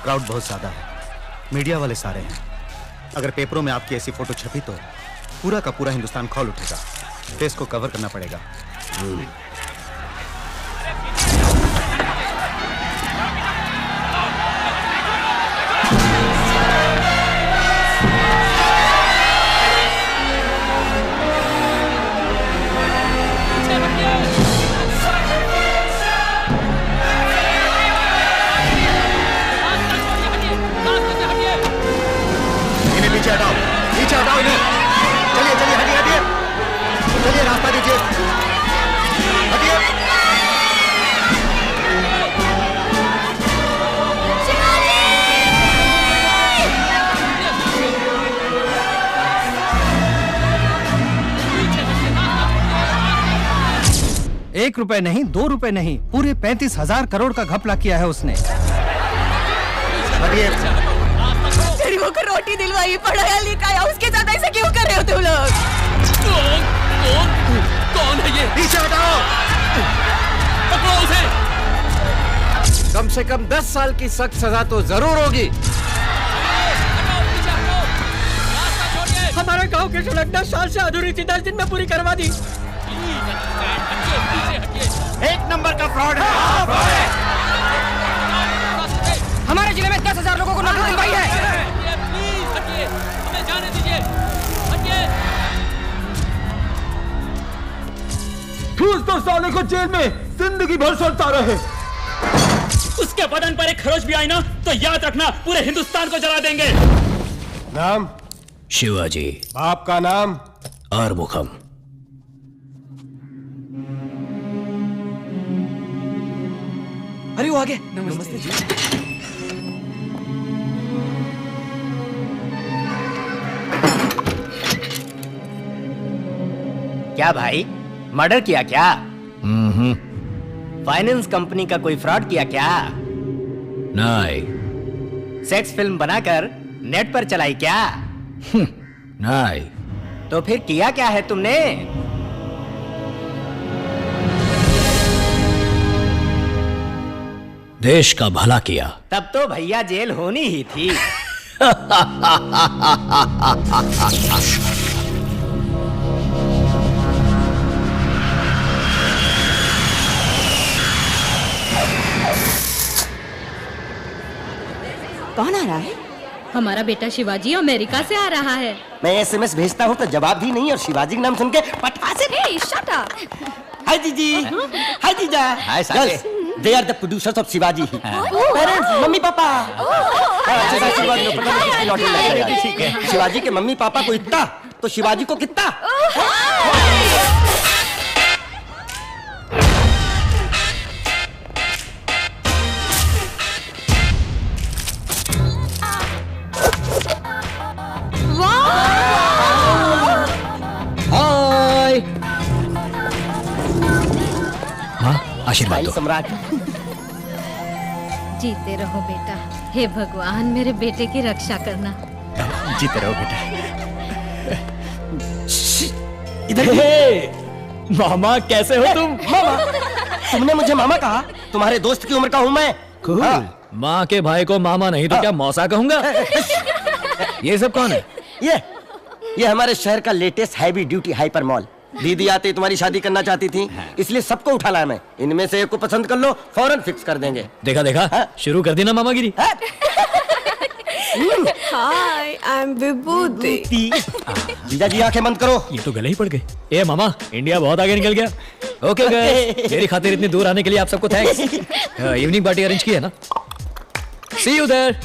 Crowd बहुत ज्यादा है, मीडिया वाले सारे हैं। अगर पेपरों में आपकी ऐसी फोटो छपी तो पूरा का पूरा हिंदुस्तान खौल उठेगा। फेस को कवर करना पड़ेगा। पीछे हटाओ इन्हें। चलिए चलिए, हटिए हटिए, चलिए रास्ता दीजिए, हटिए। एक रुपए नहीं, 2 रुपए नहीं, पूरे 35,000 करोड़ का घपला किया है उसने। हटिए। तेरी वो को रोटी दिलवाई, पढ़ाया लिखाया, उसके साथ ऐसे क्यों कर रहे हो तुम लोग? कौन है ये? पीछे हटाओ। पकड़ो उसे। कम से कम 10 साल की सख्त सजा तो जरूर होगी। हमारे गांव की सड़क 10 साल से अधूरी थी, 10 दिन में पूरी करवा दी। एक नंबर का फ्रॉड है। हमारे जिले में 10,000 लोगों को नौकरी दिलवाई है। हमें जाने दीजिए। हटिए। ठूस दो साले को जेल में, जिंदगी भर सड़ता रहे। उसके बदन पर एक खरोच भी आई ना तो याद रखना पूरे हिंदुस्तान को जला देंगे। नाम? शिवाजी। बाप का नाम? आरमुखम। अरे वो आगे। नमस्ते जी। क्या भाई, मर्डर किया क्या? फाइनेंस कंपनी का कोई फ्रॉड किया क्या? नहीं। सेक्स फिल्म बनाकर नेट पर चलाई क्या? नहीं। तो फिर किया क्या है तुमने? देश का भला किया। तब तो भैया जेल होनी ही थी। कौन आ रहा है? हमारा बेटा शिवाजी अमेरिका से आ रहा है। मैं SMS भेजता हूँ तो जवाब भी नहीं, और शिवाजी का नाम सुन के पटा से। Hey, shut up. हाय जीजी, हाय जीजा। हाय साले। They are the producers of Shivaji. Parents, mummy papa. Shivaji के मम्मी पापा को इतना तो शिवाजी को कितना। हाय। माँ आशीर्वाद दो। सम्राट। जीते रहो बेटा। हे भगवान, मेरे बेटे की रक्षा करना। जीते रहो बेटा। इधर मामा कैसे हो तुम? मामा? तुमने मुझे मामा कहा? तुम्हारे दोस्त की उम्र का हूँ मैं। माँ के भाई को मामा नहीं तो क्या मौसा कहूंगा? ये सब कौन है? ये हमारे शहर का latest heavy duty hyper mall. दीदी आते तुम्हारी शादी करना चाहती थी, इसलिए सबको उठा लाया मैं। इनमें से एक को पसंद कर लो, फौरन फिक्स कर देंगे। देखा देखा, शुरू कर दी ना मामागिरी। हाय, आई एम विभूति। जीजा जी आंखें बंद करो। ये तो गले ही पड़ गए। ए मामा, इंडिया बहुत आगे निकल गया। ओके गाइस, मेरी खातिर इतनी दूर आने के लिए आप सबको थैंक्स। इवनिंग पार्टी अरेंज की है ना? सी यू देयर।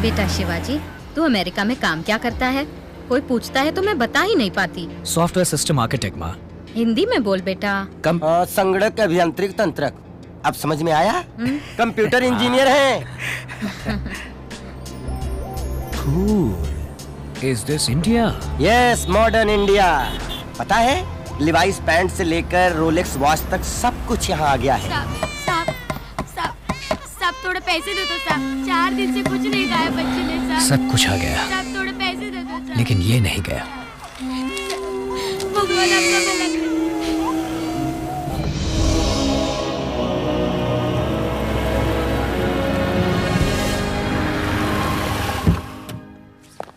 बेटा शिवाजी, तू अमेरिका में काम क्या करता है? कोई पूछता है तो मैं बता ही नहीं पाती। सॉफ्टवेयर सिस्टम आर्किटेक्ट माँ। हिंदी में बोल बेटा। संगणक अभियांत्रिक तंत्रक। अब समझ में आया? कंप्यूटर इंजीनियर है। Is this India? Yes, modern India. पता है, लिवाइस पैंट से लेकर रोलेक्स वॉच तक सब कुछ यहाँ आ गया है। सब थोड़े पैसे दे दो साहब, 4 दिन से कुछ नहीं खाया बच्चे ने साहब। सब कुछ आ गया, साहब थोड़े पैसे दे दो साहब। लेकिन ये नहीं गया। भगवान आपका भला करे।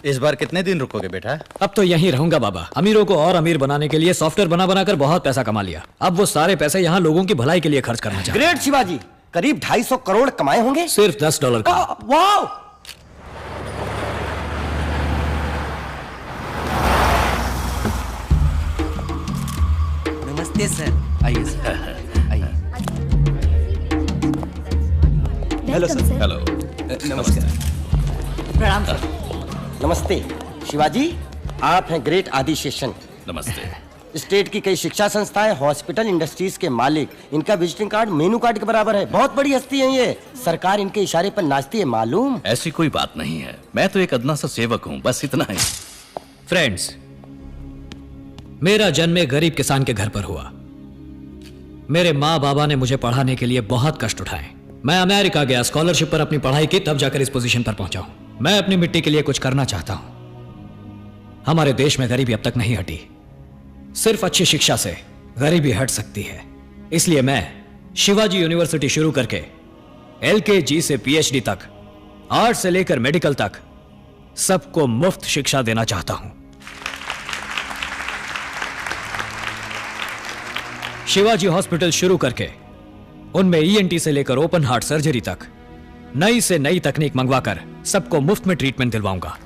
इस बार कितने दिन रुकोगे बेटा? अब तो यहीं रहूंगा बाबा। अमीरों को और अमीर बनाने के लिए सॉफ्टवेयर बना बनाकर बहुत पैसा कमा लिया। अब वो सारे पैसे यहाँ लोगों की भलाई के लिए खर्च करना चाहते। ग्रेट शिवाजी, करीब 250 करोड़ कमाए होंगे? सिर्फ $10 का। वाओ! नमस्ते सर। आइए सर, आइए। Hello sir. हेलो। नमस्कार। प्रणाम सर। नमस्ते शिवाजी, आप हैं ग्रेट आदि शेषन। नमस्ते। स्टेट की कई शिक्षा संस्थाएं, हॉस्पिटल, इंडस्ट्रीज के मालिक, इनका विजिटिंग कार्ड मेनू कार्ड के बराबर है। बहुत बड़ी हस्ती है ये। सरकार इनके इशारे पर नाचती है, मालूम? ऐसी कोई बात नहीं है, मैं तो एक अदना सा सेवक हूँ, बस इतना ही। फ्रेंड्स, मेरा जन्म एक गरीब किसान के घर पर हुआ। मेरे माँ बाबा ने मुझे पढ़ाने के लिए बहुत कष्ट उठाए। मैं अमेरिका गया, स्कॉलरशिप पर अपनी पढ़ाई की, तब जाकर इस पोजीशन पर पहुंचा हूं। मैं अपनी मिट्टी के लिए कुछ करना चाहता हूं। हमारे देश में गरीबी अब तक नहीं हटी। सिर्फ अच्छी शिक्षा से गरीबी हट सकती है। इसलिए मैं शिवाजी यूनिवर्सिटी शुरू करके LKG से PhD तक, आर्ट से लेकर मेडिकल तक सबको मुफ्त शिक्षा देना चाहता हूं। शिवाजी हॉस्पिटल शुरू करके उनमें ENT से लेकर ओपन हार्ट सर्जरी तक नई से नई तकनीक मंगवाकर सबको मुफ्त में ट्रीटमेंट दिलवाऊंगा।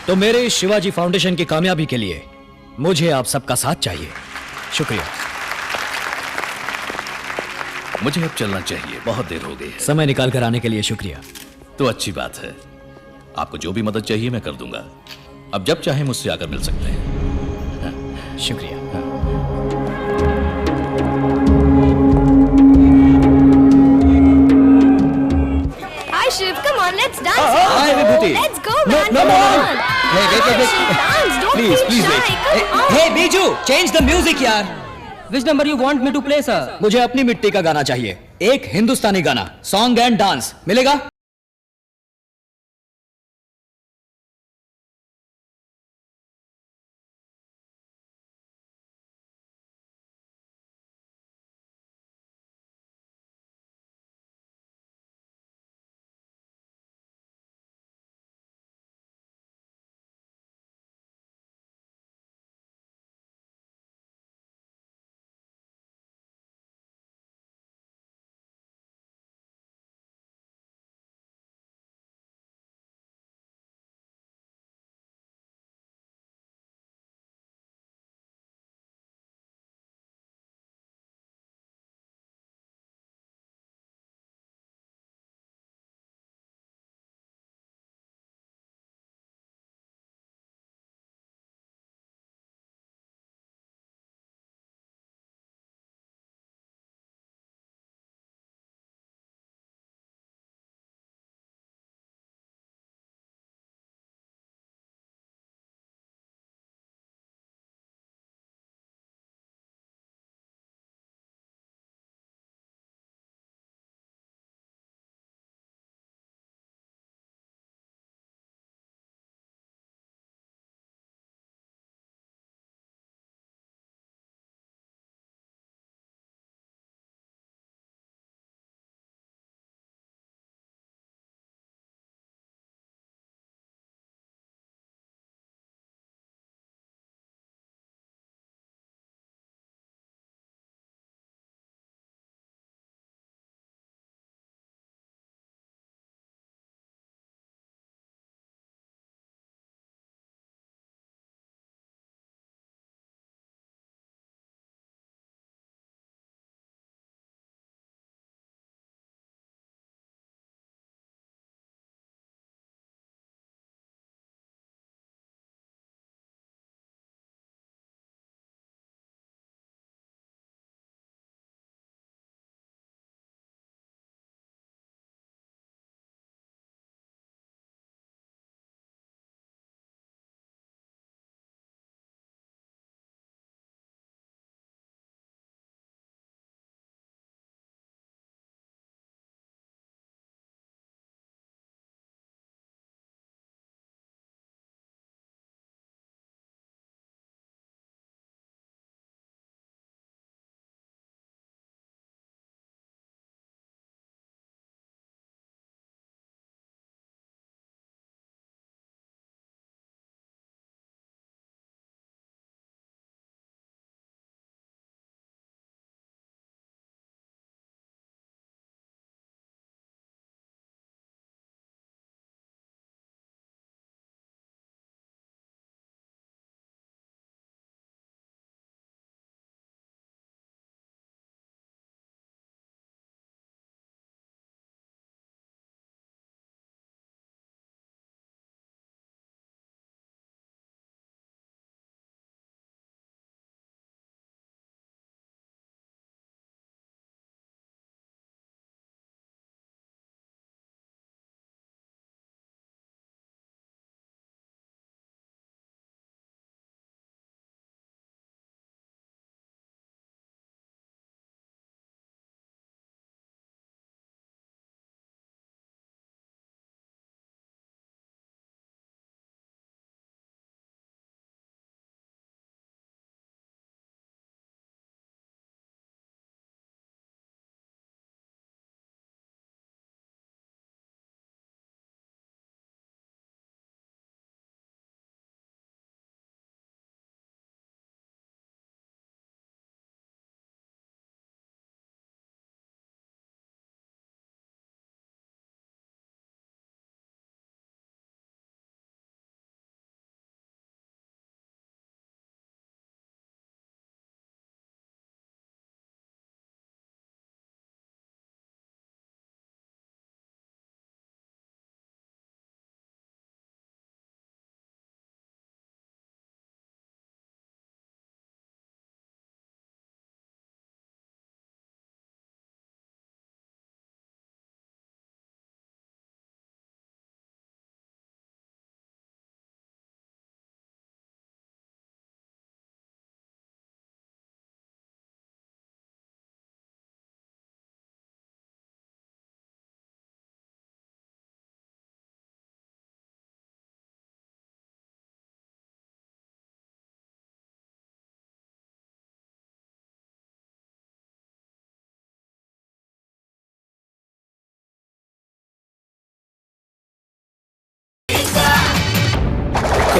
तो मेरे इस शिवाजी फाउंडेशन की कामयाबी के लिए मुझे आप सबका साथ चाहिए। शुक्रिया। मुझे अब चलना चाहिए, बहुत देर हो गई है। समय निकाल कर आने के लिए शुक्रिया। तो अच्छी बात है, आपको जो भी मदद चाहिए मैं कर दूंगा। अब जब चाहे मुझसे आकर मिल सकते हैं। शुक्रिया। Hi Shiv, come on, let's dance. Hi Vibhuti. Let's go, No, man. no, no, Come no. on. Hey, wait, wait, wait. Shiv, dance. Don't Please, feel please shy. wait. Come on. Hey Biju, change the music यार। Which number you want me to play sir? मुझे अपनी मिट्टी का गाना चाहिए, एक हिंदुस्तानी गाना, song and dance. मिलेगा?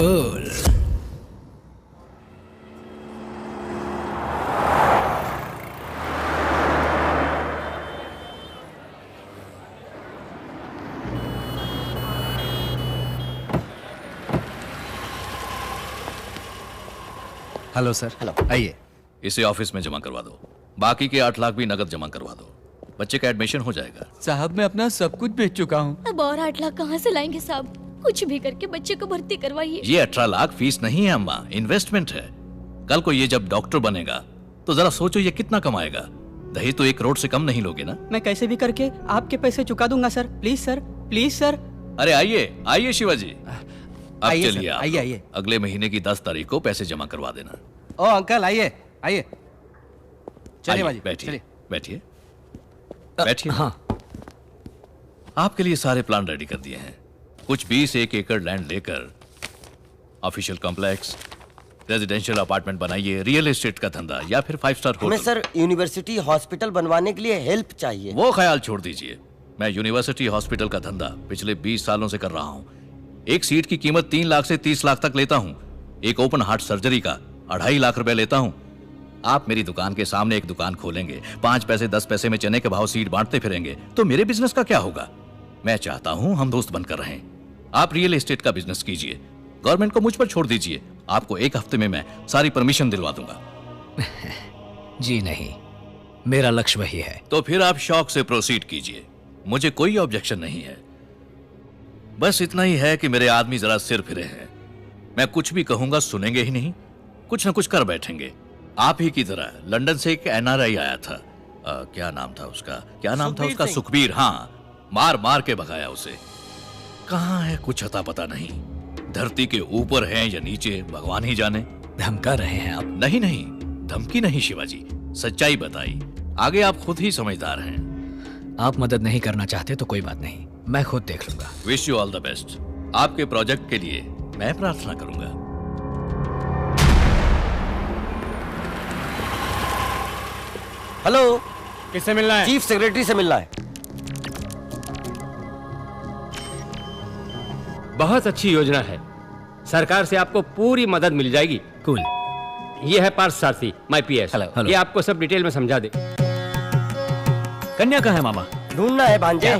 कूल। Hello sir. हेलो। आइए। इसे ऑफिस में जमा करवा दो, बाकी के 8 लाख भी नगद जमा करवा दो। बच्चे का एडमिशन हो जाएगा। साहब मैं अपना सब कुछ बेच चुका हूँ। अब और 8 लाख कहाँ से लाएंगे साहब? कुछ भी करके बच्चे को भर्ती करवाइए। ये 18 लाख फीस नहीं है अम्मा, इन्वेस्टमेंट है। कल को ये जब डॉक्टर बनेगा तो जरा सोचो ये कितना कमाएगा। दहेज तो 1 करोड़ से कम नहीं लोगे ना? मैं कैसे भी करके आपके पैसे चुका दूंगा sir. Please sir, please sir. अरे आइए आइए शिवाजी, अब आइए चलिए सर, आप आइए, लोग। आइए। अगले महीने की 10 तारीख को पैसे जमा करवा देना। ओ अंकल आइए आइए। चलिए आइए, बाजी, बैठिए चलिए। बैठिए बैठिए। हाँ, आपके लिए सारे प्लान रेडी कर दिए हैं। कुछ 20 एकड़ लैंड लेकर ऑफिशियल कॉम्प्लेक्स, रेजिडेंशियल अपार्टमेंट बनाइए, रियल एस्टेट का धंधा या फिर 5 स्टार हमें होटल। सर यूनिवर्सिटी हॉस्पिटल बनवाने के लिए हेल्प चाहिए। वो ख्याल छोड़ दीजिए। मैं यूनिवर्सिटी हॉस्पिटल का धंधा पिछले 20 सालों से कर रहा हूँ। एक सीट की कीमत 3 लाख से 30 लाख तक लेता हूँ। एक ओपन हार्ट सर्जरी का 2.5 लाख रुपए लेता हूँ। आप मेरी दुकान के सामने एक दुकान खोलेंगे, 5 पैसे 10 पैसे में चने के भाव सीट बांटते फिरेंगे, तो मेरे बिजनेस का क्या होगा? मैं चाहता हूँ हम दोस्त बनकर रहें। आप रियल एस्टेट का बिजनेस कीजिए, गवर्नमेंट को मुझ पर छोड़ दीजिए। आपको 1 हफ्ते में मैं सारी परमिशन दिलवा दूंगा। जी नहीं, मेरा लक्ष्य वही है। तो फिर आप शौक से प्रोसीड कीजिए, मुझे कोई ऑब्जेक्शन नहीं है। बस इतना ही है कि मेरे आदमी जरा सिर फिरे हैं। मैं कुछ भी कहूंगा सुनेंगे ही नहीं, कुछ ना कुछ कर बैठेंगे। आप ही की तरह लंदन से एक NRI आया था, क्या नाम था उसका? सुखबीर। हाँ, मार मार के भगाया उसे। कहाँ है कुछ अता पता नहीं। धरती के ऊपर है या नीचे भगवान ही जाने। धमका रहे हैं आप? नहीं नहीं, धमकी नहीं शिवाजी, सच्चाई बताई। आगे आप खुद ही समझदार हैं। आप मदद नहीं करना चाहते तो कोई बात नहीं, मैं खुद देख लूंगा। Wish you all the best. आपके प्रोजेक्ट के लिए मैं प्रार्थना करूंगा। हेलो, किससे मिलना है? चीफ सेक्रेटरी से मिलना है। बहुत अच्छी योजना है, सरकार से आपको पूरी मदद मिल जाएगी। कूल। ये है पार्थ सारथी, माय PS। हेलो। ये आपको सब डिटेल में समझा दे। कन्या कहाँ है मामा? ढूंढना है भांजे।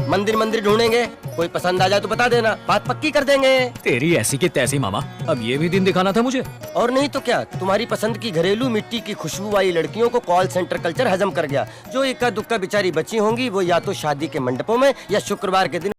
मंदिर मंदिर ढूंढेंगे, कोई पसंद आ जाए तो बता देना, बात पक्की कर देंगे। तेरी ऐसी की तैसी मामा, अब ये भी दिन दिखाना था मुझे। और नहीं तो क्या, तुम्हारी पसंद की घरेलू मिट्टी की खुशबू वाली लड़कियों को कॉल सेंटर कल्चर हजम कर गया। जो इक्का दुक्का बेचारी बची होंगी वो या तो शादी के मंडपों में या शुक्रवार के दिन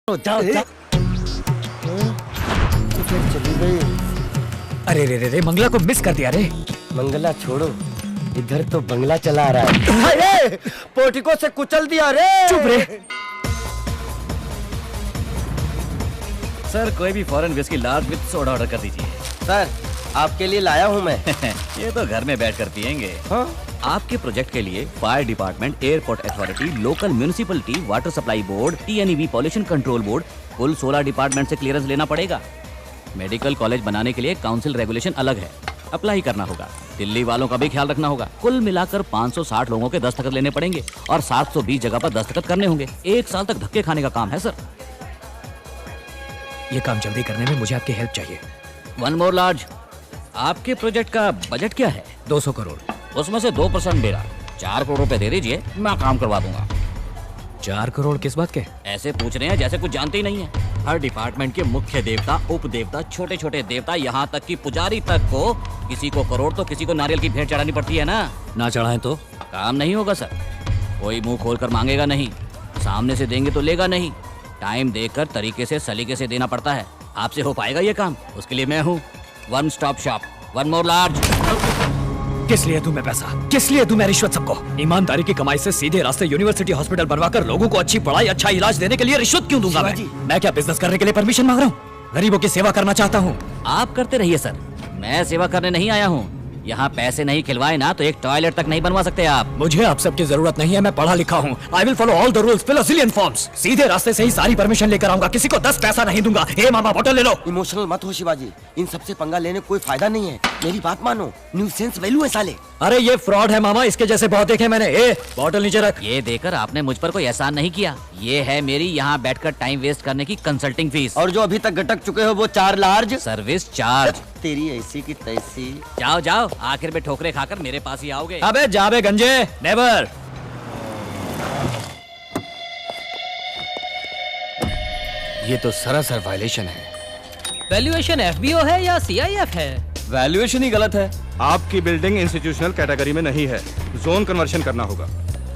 जाओ जाओ। चली गई। अरे रे रे रे, मंगला को मिस कर दिया रे। मंगला छोड़ो, इधर तो बंगला चला आ रहा है। अरे, पोर्टिको से कुचल दिया रे। चुप रे। सर कोई भी foreign whisky large with soda order कर दीजिए। सर आपके लिए लाया हूँ मैं। ये तो घर में बैठकर पियेंगे। हाँ? आपके प्रोजेक्ट के लिए fire department, airport authority, local municipality, water supply board, TNEB pollution control board, कुल 16 डिपार्टमेंट से क्लियरेंस लेना पड़ेगा। मेडिकल कॉलेज बनाने के लिए काउंसिल रेगुलेशन अलग है, अप्लाई करना होगा। दिल्ली वालों का भी ख्याल रखना होगा। कुल मिलाकर 560 लोगों के दस्तखत लेने पड़ेंगे और 720 जगह पर दस्तखत करने होंगे। 1 साल तक धक्के खाने का काम है सर। ये काम जल्दी करने में मुझे आपकी हेल्प चाहिए। वन मोर लार्ज, आपके प्रोजेक्ट का बजट क्या है? 200 करोड़। उसमें से 2% मेरा, 4 करोड़ रुपए दे दीजिए, मैं काम करवा दूंगा। 4 करोड़ किस बात के? ऐसे पूछ रहे हैं जैसे कुछ जानते ही नहीं है। हर डिपार्टमेंट के मुख्य देवता, उप देवता, छोटे छोटे देवता, यहाँ तक कि पुजारी तक को किसी को करोड़ तो किसी को नारियल की भेंट चढ़ानी पड़ती है ना। ना चढ़ाएं तो काम नहीं होगा सर। कोई मुंह खोलकर मांगेगा नहीं, सामने से देंगे तो लेगा नहीं। टाइम देखकर तरीके से सलीके से देना पड़ता है। आपसे हो पाएगा ये काम? उसके लिए मैं हूँ। One stop shop, one more large. किस लिए दूं मैं पैसा? किस लिए दूं मैं रिश्वत सबको? ईमानदारी की कमाई से सीधे रास्ते यूनिवर्सिटी हॉस्पिटल बनवाकर लोगों को अच्छी पढ़ाई, अच्छा इलाज देने के लिए रिश्वत क्यों दूंगा मैं क्या बिजनेस करने के लिए परमिशन मांग रहा हूँ? गरीबों की सेवा करना चाहता हूँ। आप करते रहिए सर, मैं सेवा करने नहीं आया हूँ। यहाँ पैसे नहीं खिलवाए ना तो एक टॉयलेट तक नहीं बनवा सकते आप। मुझे आप सबकी जरूरत नहीं है, मैं पढ़ा लिखा हूँ। I will follow all the rules, fill a jillion forms. सीधे रास्ते से ही सारी परमिशन लेकर आऊंगा, किसी को 10 पैसा नहीं दूंगा। हे मामा बोतल ले लो। इमोशनल मत हो शिवाजी, इन सबसे पंगा लेने कोई फायदा नहीं है। मेरी बात मानो, न्यूसेंस वैल्यू है साले। अरे ये फ्रॉड है मामा, इसके जैसे बहुत देखे मैंने। ए बोतल नीचे रख। ये देकर आपने मुझ पर कोई एहसान नहीं किया। ये है मेरी यहाँ बैठकर टाइम वेस्ट करने की कंसल्टिंग फीस। और जो अभी तक गटक चुके हो वो 4 लार्ज सर्विस चार्ज। तेरी ऐसी की तैसी। जाओ जाओ, आखिर में ठोकरे खाकर मेरे पास ही आओगे। अबे जाबे गंजे, नेवर। ये तो सरासर वायलेशन है। वैल्यूएशन एफबीओ है या सीआईएफ है? वैल्यूएशन ही गलत है। आपकी बिल्डिंग इंस्टीट्यूशनल कैटेगरी में नहीं है, जोन कन्वर्शन करना होगा।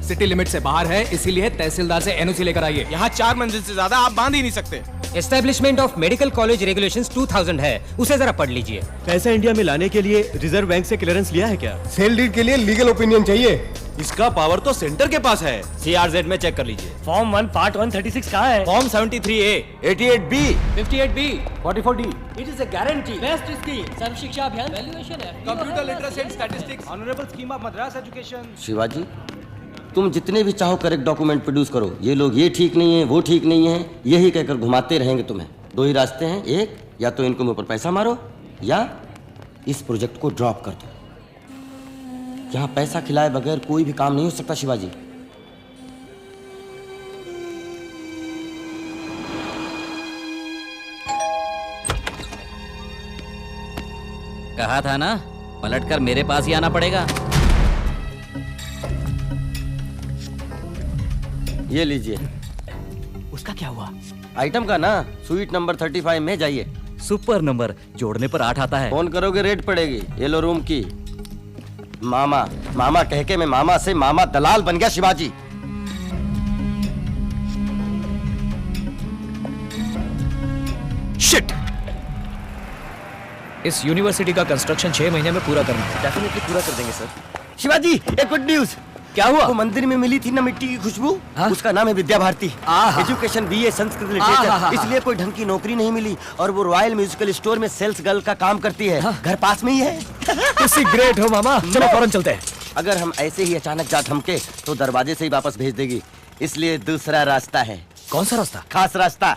सिटी लिमिट से बाहर है, इसीलिए तहसीलदार से एनओसी लेकर आइए। यहाँ 4 मंजिल से ज्यादा आप बांध ही नहीं सकते। Establishment of medical college regulations 2000 है, उसे जरा पढ़ लीजिए। पैसा इंडिया में लाने के लिए रिजर्व बैंक से क्लियरेंस लिया है क्या? सेल डीड के लिए लीगल ओपिनियन चाहिए। इसका पावर तो सेंटर के पास है। CRZ में चेक कर लीजिए। फॉर्म 1 पार्ट 136 कहाँ है? Form 73A, 88B, 58B, 44D। It is a guarantee. Best scheme, Sarva Shiksha Abhiyan, valuation है, computer literacy and statistics, honourable scheme of Madras education. Shivaji, तुम जितने भी चाहो करेक्ट डॉक्यूमेंट प्रोड्यूस करो। ये लोग ये ठीक नहीं है, वो ठीक नहीं है, यही कहकर घुमाते रहेंगे तुम्हें। 2 ही रास्ते हैं, एक या तो इनको मुंह पर पैसा मारो या इस प्रोजेक्ट को ड्रॉप कर दो। यहाँ पैसा खिलाए बगैर कोई भी काम नहीं हो सकता शिवाजी। कहा था ना, पलटकर मेरे पास ही आना पड़ेगा। ये लीजिए। उसका क्या हुआ? आइटम का ना, स्वीट नंबर 35 में जाइए। सुपर नंबर, जोड़ने पर 8 आता है। फोन करोगे रेट पड़ेगी। येलो रूम की। मामा मामा कह के मैं मामा से मामा दलाल बन गया शिवाजी। शिट! इस यूनिवर्सिटी का कंस्ट्रक्शन 6 महीने में पूरा करना है। डेफिनेटली पूरा कर देंगे सर। शिवाजी, एक गुड न्यूज। क्या हुआ? वो मंदिर में मिली थी ना मिट्टी की खुशबू, उसका नाम है Vidya Bharati. Education BA Sanskrit literature, इसलिए कोई ढंग की नौकरी नहीं मिली और वो रॉयल म्यूजिकल स्टोर में सेल्स गर्ल का काम करती है। घर पास में ही है। किसी ग्रेट हो मामा, चलो फौरन चलते हैं। अगर हम ऐसे ही अचानक जा धमके तो दरवाजे से ही वापस भेज देगी, इसलिए दूसरा रास्ता है। कौन सा रास्ता? खास रास्ता।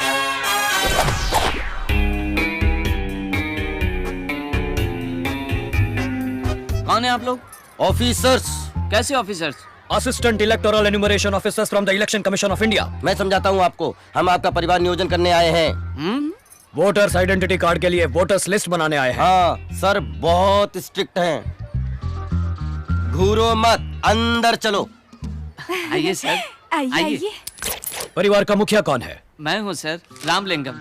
कौन है आप लोग? ऑफिसर्स। कैसे officers? Assistant electoral enumeration officers from the election commission of India. मैं समझाता हूँ आपको, हम आपका परिवार नियोजन करने आए हैं। वोटर्स आइडेंटिटी कार्ड के लिए वोटर्स लिस्ट बनाने आए हैं। हाँ सर, बहुत स्ट्रिक्ट हैं। घूरो मत, अंदर चलो। आइए सर, आइए। परिवार का मुखिया कौन है? मैं हूँ सर, रामलिंगम।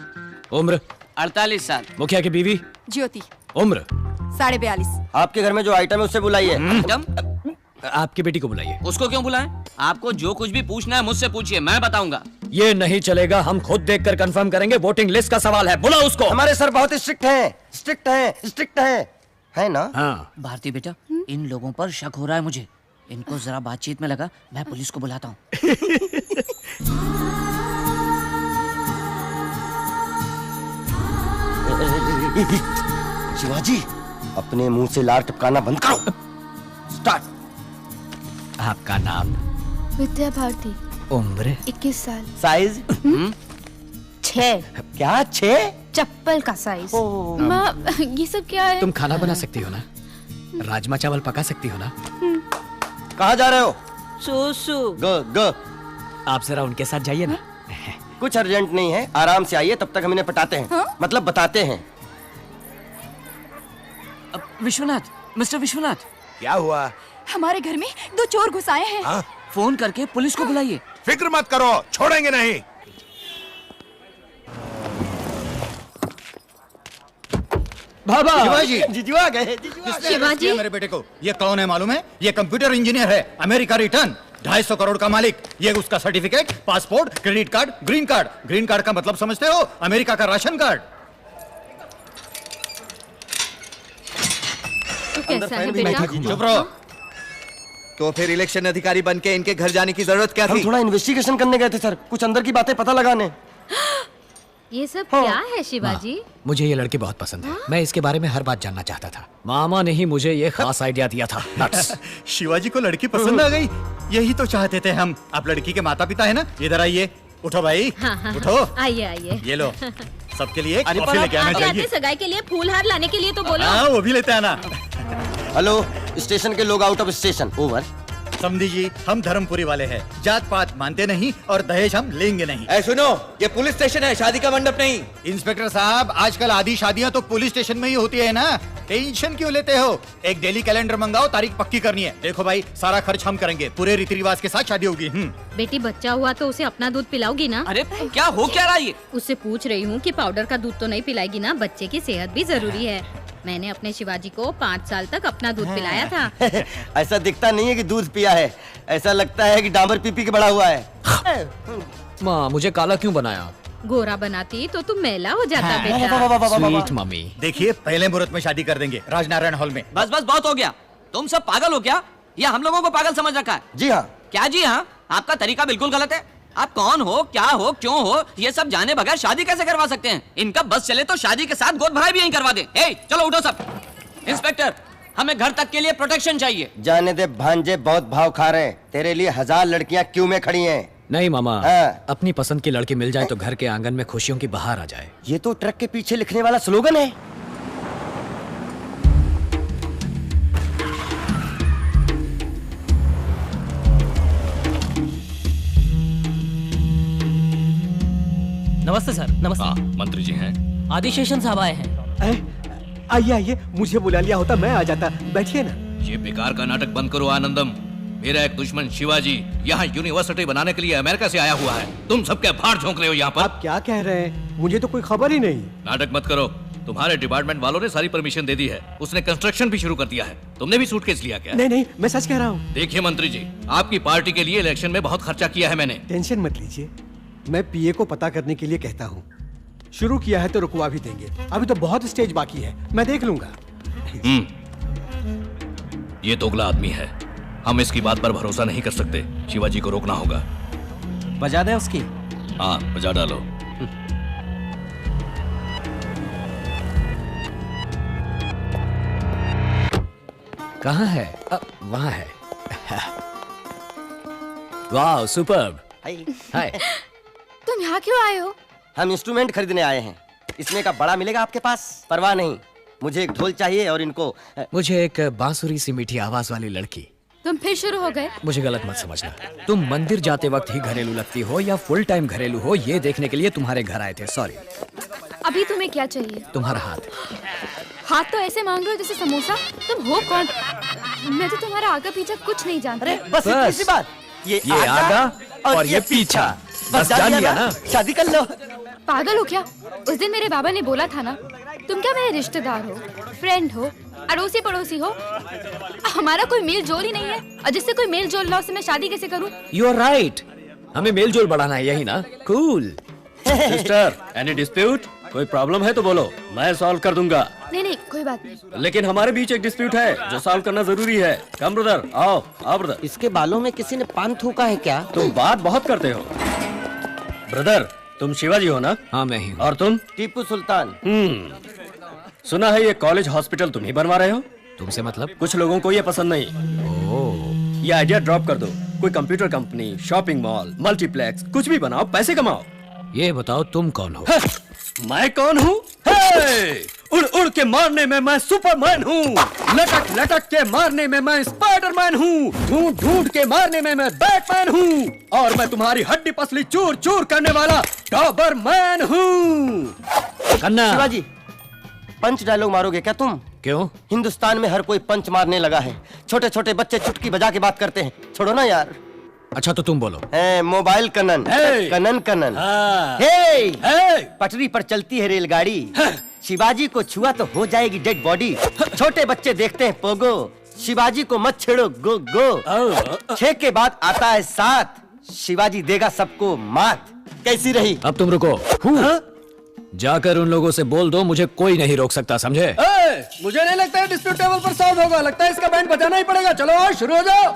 उम्र? 48 साल। मुखिया की बीवी? ज्योति। उम्र? 42.5। आपके घर में जो आइटम है उससे बुलाइए। आपकी बेटी को बुलाइए। उसको क्यों बुलाएं? आपको जो कुछ भी पूछना है मुझसे पूछिए, मैं बताऊंगा। ये नहीं चलेगा, हम खुद देखकर कंफर्म करेंगे। वोटिंग लिस्ट का सवाल है, बुलाओ उसको। हमारे सर बहुत स्ट्रिक्ट हैं, स्ट्रिक्ट हैं, स्ट्रिक्ट हैं, है ना? हाँ। भारती बेटा, इन लोगों पर शक हो रहा है मुझे। इनको जरा बातचीत में लगा, मैं पुलिस को बुलाता हूँ। शिवाजी, अपने मुंह से लार टपकाना बंद करो। स्टार्ट। आपका नाम? विद्या भारती। उम्र? 21 साल। साइज? 6। क्या 6? चप्पल का साइज। माँ, ये सब क्या है? तुम खाना बना सकती हो ना? राजमा चावल पका सकती हो ना? कहाँ जा रहे हो? सुसु। ग। आप जरा उनके साथ जाइए ना। कुछ अर्जेंट नहीं है, आराम से आइए, तब तक हम इन्हें पटाते हैं। मतलब बताते हैं। विश्वनाथ, मिस्टर विश्वनाथ। क्या हुआ? हमारे घर में 2 चोर घुस आए हैं। फोन करके पुलिस को बुलाइए। फिक्र मत करो, छोड़ेंगे नहीं। बाबा शिवाजी, जीजू आ गए। शिवाजी, मेरे बेटे को ये कौन है मालूम है? ये कंप्यूटर इंजीनियर है, अमेरिका रिटर्न, 250 करोड़ का मालिक। ये उसका certificate, passport, credit card, green card. Green card का मतलब समझते हो? अमेरिका का राशन कार्ड। तू कैसा है बेटा? चुप रहो। तो फिर इलेक्शन अधिकारी बन के इनके घर जाने की जरूरत क्या थी? हम थोड़ा इन्वेस्टिगेशन करने गए थे सर, कुछ अंदर की बातें पता लगाने। ये सब क्या है शिवाजी? मुझे ये लड़की बहुत पसंद है। मैं इसके बारे में हर बात जानना चाहता था। मामा ने ही मुझे ये खास आइडिया दिया था। Nuts। शिवाजी को लड़की पसंद आ गई, यही तो चाहते थे हम। आप लड़की के माता पिता है ना? इधर आइए, उठो भाई। हाँ, उठो। आइए आइए। ये लो, सबके लिए अरे कॉफी लेके आना चाहिए। सगाई के लिए फूल हार लाने के लिए तो बोलो। हाँ, वो भी लेते आना। हेलो, स्टेशन के लोग आउट ऑफ स्टेशन। ओवर। समझी जी, हम धर्मपुरी वाले हैं, जात पात मानते नहीं और दहेज हम लेंगे नहीं। ऐ सुनो, ये पुलिस स्टेशन है, शादी का मंडप नहीं। इंस्पेक्टर साहब, आजकल आधी शादियां तो पुलिस स्टेशन में ही होती है ना, टेंशन क्यों लेते हो? एक डेली कैलेंडर मंगाओ, तारीख पक्की करनी है। देखो भाई, सारा खर्च हम करेंगे, पूरे रीति रिवाज के साथ शादी होगी। बेटी बच्चा हुआ तो उसे अपना दूध पिलाओगी ना? अरे क्या हो क्या रहा है? उससे पूछ रही हूँ कि पाउडर का दूध तो नहीं पिलाएगी ना? बच्चे की सेहत भी जरूरी है। मैंने अपने शिवाजी को 5 साल तक अपना दूध पिलाया था। ऐसा दिखता नहीं है कि दूध पिया है, ऐसा लगता है कि डामर पी पी के बड़ा हुआ है। माँ, मुझे काला क्यों बनाया? गोरा बनाती तो तुम मैला हो जाता बेटा। Sweet mummy. देखिए, पहले मुहूर्त में शादी कर देंगे, राजनारायण हॉल में। बस बस बहुत हो गया। तुम सब पागल हो क्या? या हम लोगों को पागल समझ रखा है? जी हाँ। क्या जी हाँ? आपका तरीका बिल्कुल गलत है। आप कौन हो, क्या हो, क्यों हो, ये सब जाने बगैर शादी कैसे करवा सकते हैं? इनका बस चले तो शादी के साथ गोद भराई भी यहीं करवा दे। चलो उठो सब। इंस्पेक्टर, हमें घर तक के लिए प्रोटेक्शन चाहिए। जाने दे भांजे, बहुत भाव खा रहे हैं। तेरे लिए 1000 लड़कियां क्यों में खड़ी हैं। नहीं मामा, अपनी पसंद की लड़की मिल जाए तो घर के आंगन में खुशियों की बहार आ जाए। ये तो ट्रक के पीछे लिखने वाला स्लोगन है। नमस्ते सर। नमस्ते। मंत्री जी हैं। आदिशेषन साहब आए हैं। आइए आइए, मुझे बुला लिया होता मैं आ जाता। बैठिए ना। ये बेकार का नाटक बंद करो आनंदम। मेरा एक दुश्मन शिवाजी यहाँ यूनिवर्सिटी बनाने के लिए अमेरिका से आया हुआ है। तुम सबके भार झोंक रहे हो यहाँ पर। आप क्या कह रहे हैं? मुझे तो कोई खबर ही नहीं। नाटक मत करो। तुम्हारे डिपार्टमेंट वालों ने सारी परमिशन दे दी है। उसने कंस्ट्रक्शन भी शुरू कर दिया है। तुमने भी सूटकेस लिया क्या? नहीं नहीं, मैं सच कह रहा हूँ। देखिए मंत्री जी, आपकी पार्टी के लिए इलेक्शन में बहुत खर्चा किया है मैंने। टेंशन मत लीजिए, मैं पीए को पता करने के लिए कहता हूँ। शुरू किया है तो रुकवा भी देंगे। अभी तो बहुत स्टेज बाकी है, मैं देख लूंगा। ये दोगला आदमी है, हम इसकी बात पर भरोसा नहीं कर सकते। शिवाजी को रोकना होगा। बजा दे उसकी। हाँ, बजा डालो। कहाँ है? वहाँ है। वाह, सुपर्ब। हाय। तुम यहाँ क्यों आए हो? हम इंस्ट्रूमेंट खरीदने आए हैं। इसमें का बड़ा मिलेगा आपके पास? परवाह नहीं, मुझे एक ढोल चाहिए और इनको मुझे एक बांसुरी सी मीठी आवाज वाली लड़की। तुम फिर शुरू हो गए? मुझे गलत मत समझना। तुम मंदिर जाते वक्त ही घरेलू लगती हो या फुल टाइम घरेलू हो, ये देखने के लिए तुम्हारे घर आए थे। सॉरी। अभी तुम्हें क्या चाहिए? तुम्हारा हाथ। हाथ तो ऐसे मांग रहे हो जैसे समोसा। तुम हो कौन? मैं तो तुम्हारा आगे पीछे कुछ नहीं जानती। अरे बस इतनी सी बात। ये आगा और ये पीछा। बस जान लिया ना? शादी कर लो। पागल हो क्या? उस दिन मेरे बाबा ने बोला था ना, तुम क्या मेरे रिश्तेदार हो, फ्रेंड हो, अड़ोसी पड़ोसी हो। हमारा कोई मेल जोल ही नहीं है, और जिससे कोई मेल जोल ना उससे मैं शादी कैसे करूं? You are right. हमें मेल जोल बढ़ाना है, यही ना? कूल। Sister, any dispute? कोई प्रॉब्लम है तो बोलो, मैं सॉल्व कर दूंगा। नहीं नहीं, कोई बात नहीं। लेकिन हमारे बीच एक डिस्प्यूट है जो सॉल्व करना जरूरी है। कम ब्रदर, आओ आओ ब्रदर। इसके बालों में किसी ने पान थूका है क्या? तुम बात बहुत करते हो। ब्रदर, तुम शिवाजी हो ना? हाँ, मैं ही हूँ। और तुम? टीपू सुल्तान। सुना है ये कॉलेज हॉस्पिटल तुम ही बनवा रहे हो? तुमसे मतलब? कुछ लोगों को ये पसंद नहीं। ये आइडिया ड्रॉप कर दो। कोई computer company, shopping mall, multiplex, कुछ भी बनाओ, पैसे कमाओ। ये बताओ तुम कौन हो? मैं कौन हूँ? उड़ उड़ के मारने में मैं सुपरमैन हूँ, लटक लटक के मारने में मैं स्पाइडरमैन हूँ, ढूंढ ढूंढ के मारने में मैं बैटमैन हूँ, और मैं तुम्हारी हड्डी पसली चूर चूर करने वाला डॉबरमैन हूँ। शिवाजी, पंच डायलॉग मारोगे क्या तुम? क्यों? हिंदुस्तान में हर कोई पंच मारने लगा है। छोटे छोटे बच्चे चुटकी बजा के बात करते हैं। छोड़ो ना यार। अच्छा तो तुम बोलो। मोबाइल कनन। कनन कनन। पटरी पर चलती है रेलगाड़ी, शिवाजी को छुआ तो हो जाएगी डेड बॉडी। छोटे बच्चे देखते हैं पोगो, शिवाजी को मत छेड़ो गो गो। 6 के बाद आता है 7, शिवाजी देगा सबको मात। कैसी रही? अब तुम रुको। जाकर उन लोगों से बोल दो मुझे कोई नहीं रोक सकता, समझे? मुझे नहीं लगता है डिस्प्यूट टेबल पर सॉल्व होगा, लगता है इसका बैंड बजाना ही पड़ेगा। चलो शुरू हो जाओ।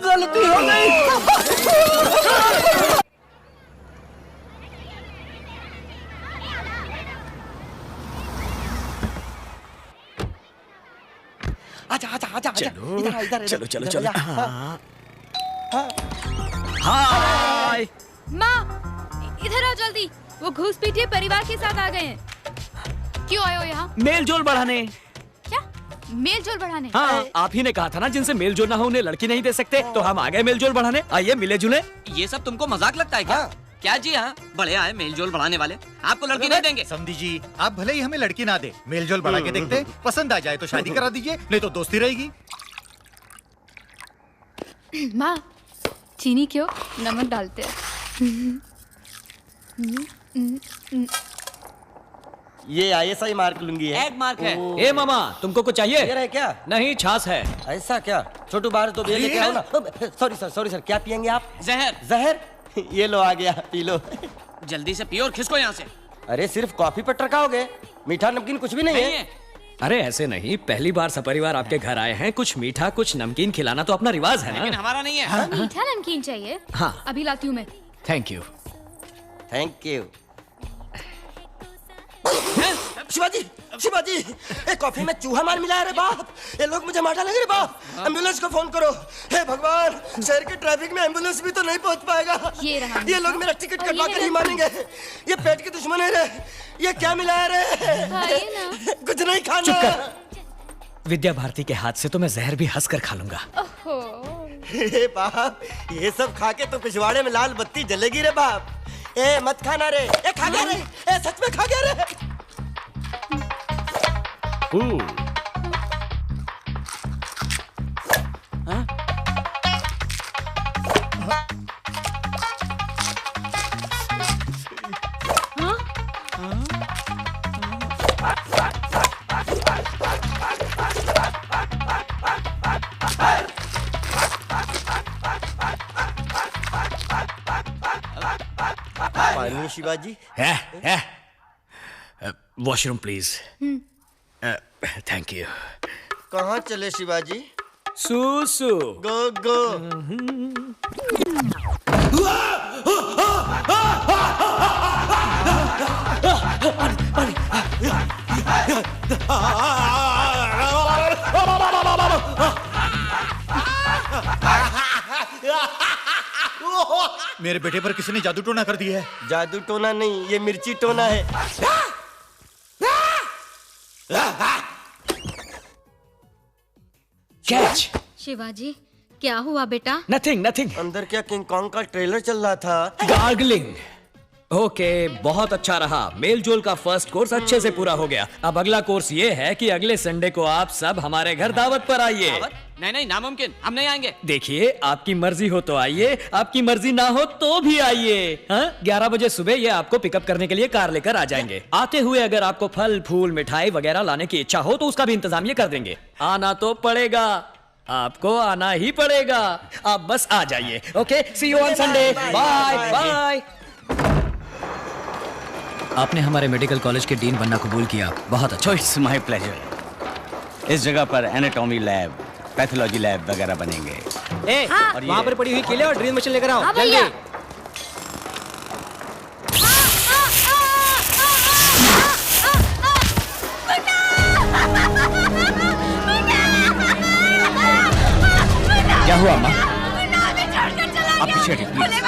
गलती हो गई। आजा आजा आजा चलो, इधर इधर चलो चलो चलो। हाय माँ, इधर आओ जल्दी। वो घूस-पीटिए परिवार के साथ आ गए हैं। क्यों आए हो यहाँ? मेल जोल बढ़ाने। क्या मेल जोल बढ़ाने? हाँ, आप ही ने कहा था ना जिनसे मेल जोल ना हो उन्हें लड़की नहीं दे सकते, तो हम आ गए मेल जोल बढ़ाने। आइए मिले जुले। ये सब तुमको मजाक लगता है क्या? क्या जी? हाँ, बड़े आए मेल जोल बढ़ाने वाले, आपको लड़की नहीं देंगे। समधी जी, आप भले ही हमें लड़की ना दे, मेल जोल बढ़ा के देखते, पसंद आ जाए तो शादी करा दीजिए, नहीं तो दोस्ती रहेगी। माँ, चीनी क्यों? नमक डालते हैं। ये ISI मार्क लूंगी है। एक मार्क है। ए मामा, तुमको कुछ चाहिए? ये रहे क्या? नहीं, छाछ है। ऐसा क्या? छोटू बाहर तो ये लेके आओ ना। सॉरी सर, क्या पियेंगे आप? जहर। जहर? ये लो आ गया, पी लो। जल्दी से पियो और खिसको यहाँ से। अरे सिर्फ कॉफी पर टरकाओगे, मीठा नमकीन कुछ भी नहीं है। अरे ऐसे नहीं, पहली बार सपरिवार आपके घर आए हैं, कुछ मीठा कुछ नमकीन खिलाना तो अपना रिवाज है ना। लेकिन हमारा नहीं है। हाँ? मीठा नमकीन चाहिए? हाँ। अभी लाती हूँ मैं। Thank you. Thank you. Shivaji, Shivaji, A coffee में चूहा मार मिला है रे बाप। ये लोग मुझे मार डालेंगे रे बाप। एम्बुलेंस को फोन करो। हे भगवान, शहर के ट्रैफिक में एम्बुलेंस भी तो नहीं पहुंच पाएगा। ये लोग मेरा टिकट कटवा कर ही मानेंगे। ये पेट के दुश्मन है रे। ये क्या मिला है रे? कुछ नहीं खाना। चुप कर। विद्या भारती के हाथ से तो मैं जहर भी हंस कर खा लूंगा। हे बाप, ये सब खा के तो पिछवाड़े में लाल बत्ती जलेगी रे बाप। ए मत खाना रे। ए खा गया रे। ए सच में खा गया रे। पानी Shivaji. Washroom please. Thank you. कहाँ चले शिवाजी? सूसू। गो गो। मेरे बेटे पर किसी ने जादू टोना कर दिया है। जादू टोना नहीं, ये मिर्ची टोना है। कैच। शिवाजी क्या हुआ बेटा? Nothing nothing. अंदर क्या किंग कॉन्ग का ट्रेलर चल रहा था? गार्गलिंग। ओके, बहुत अच्छा रहा। मेल जोल का फर्स्ट कोर्स अच्छे से पूरा हो गया। अब अगला कोर्स ये है कि अगले संडे को आप सब हमारे घर दावत पर आइए। नहीं नहीं, नामुमकिन, हम नहीं आएंगे। देखिए, आपकी मर्जी हो तो आइए, आपकी मर्जी ना हो तो भी आइए। 11 बजे सुबह ये आपको पिकअप करने के लिए कार लेकर आ जाएंगे। आते हुए अगर आपको फल फूल मिठाई वगैरह लाने की इच्छा हो तो उसका भी इंतजाम ये कर देंगे। आना तो पड़ेगा, आपको आना ही पड़ेगा। आप बस आ जाइए। Okay, see you on Sunday. Bye bye. आपने हमारे मेडिकल कॉलेज के डीन बनना कबूल किया, बहुत अच्छा। It's my pleasure. इस जगह पर एनाटॉमी लैब, पैथोलॉजी लैब वगैरह बनेंगे। ए, और वहाँ पर पड़ी हुई केले और ड्रिल मशीन लेकर आओ। हाँ भैया। क्या हुआ माँ? आप पीछे हटिए, प्लीज।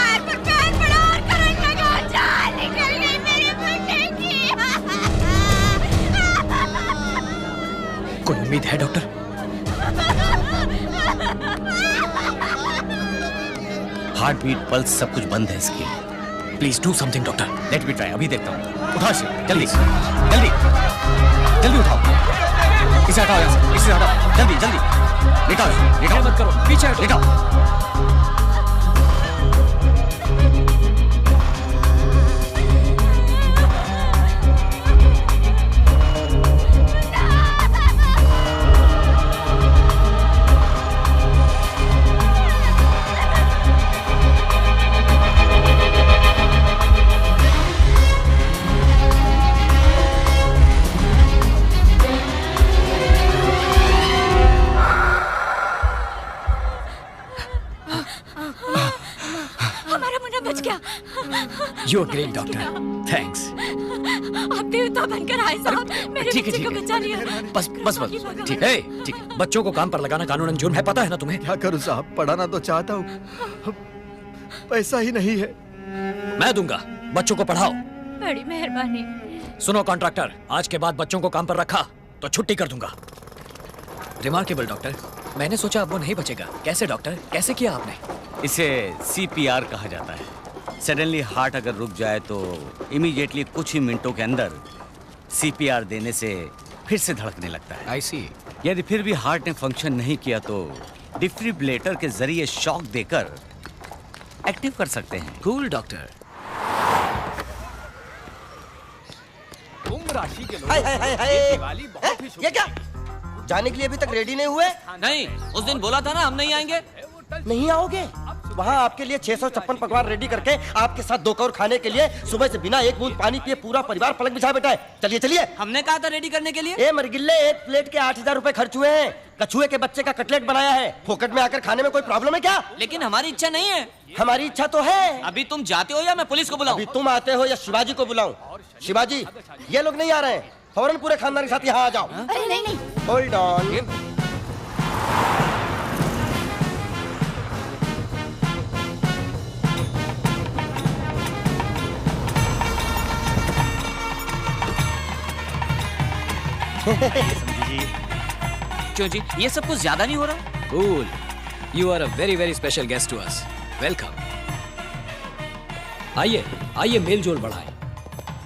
कोई उम्मीद है डॉक्टर? हार्ट बीट, पल्स सब कुछ बंद है इसकी। Please do something doctor. Let me try, अभी देखता हूँ। उठाओ इसे, जल्दी जल्दी जल्दी उठाओ। इसे हटाओ यहाँ से, इसे हटाओ, जल्दी जल्दी। लेटाओ इसे, लेटाओ। मत करो, पीछे हटो। लेटाओ। You are great doctor, thanks. आप देवता बनकर आए साहब, मेरे बच्चे को बचा लिया। बस बस बस, ठीक है ठीक है। बच्चों को काम पर लगाना कानूनन जुर्म है, पता है ना तुम्हें? क्या करूं साहब, पढ़ाना तो चाहता हूँ, पैसा ही नहीं है। मैं दूंगा, बच्चों को पढ़ाओ। बड़ी मेहरबानी। सुनो कॉन्ट्रैक्टर, आज के बाद बच्चों को काम पर रखा तो छुट्टी कर दूंगा। रिमार्केबल डॉक्टर, मैंने सोचा अब वो नहीं बचेगा। कैसे डॉक्टर, कैसे किया आपने? इसे CPR कहा जाता है। सडनली हार्ट अगर रुक जाए तो इमीडिएटली कुछ ही मिनटों के अंदर CPR देने से फिर से धड़कने लगता है। आई सी। यदि फिर भी हार्ट ने फंक्शन नहीं किया तो डिफिब्रिलेटर के जरिए शॉक देकर एक्टिव कर सकते हैं। Cool doctor. कुंभ राशि के लोग दिवाली बहुत ही ये क्या जाने के लिए अभी तक रेडी नहीं हुए? नहीं, उस दिन बोला था ना हम नहीं आएंगे। नहीं आओगे? वहाँ आपके लिए 656 पकवान रेडी करके आपके साथ 2 कौर खाने के लिए सुबह से बिना एक बूंद पानी पिए पूरा परिवार पलक बिछा बैठा है। चलिए चलिए। हमने कहा था रेडी करने के लिए। ए मरगिल्ले, एक प्लेट के 8000 रुपए खर्च हुए हैं। कछुए के बच्चे का कटलेट बनाया है, फोकट में आकर खाने में कोई प्रॉब्लम है क्या? लेकिन हमारी इच्छा नहीं है। हमारी इच्छा तो है। अभी तुम जाते हो या मैं पुलिस को बुलाऊं? अभी तुम आते हो या शिवाजी को बुलाऊं? शिवाजी, ये लोग नहीं आ रहे हैं, फौरन पूरे खानदान के साथ यहाँ आ जाओ। अरे नहीं नहीं, होल्ड ऑन। क्यों जी, ये सब कुछ ज्यादा नहीं हो रहा? Cool, you are a very very special guest to us. Welcome. आइए आइए, मेल जोल बढ़ाएं।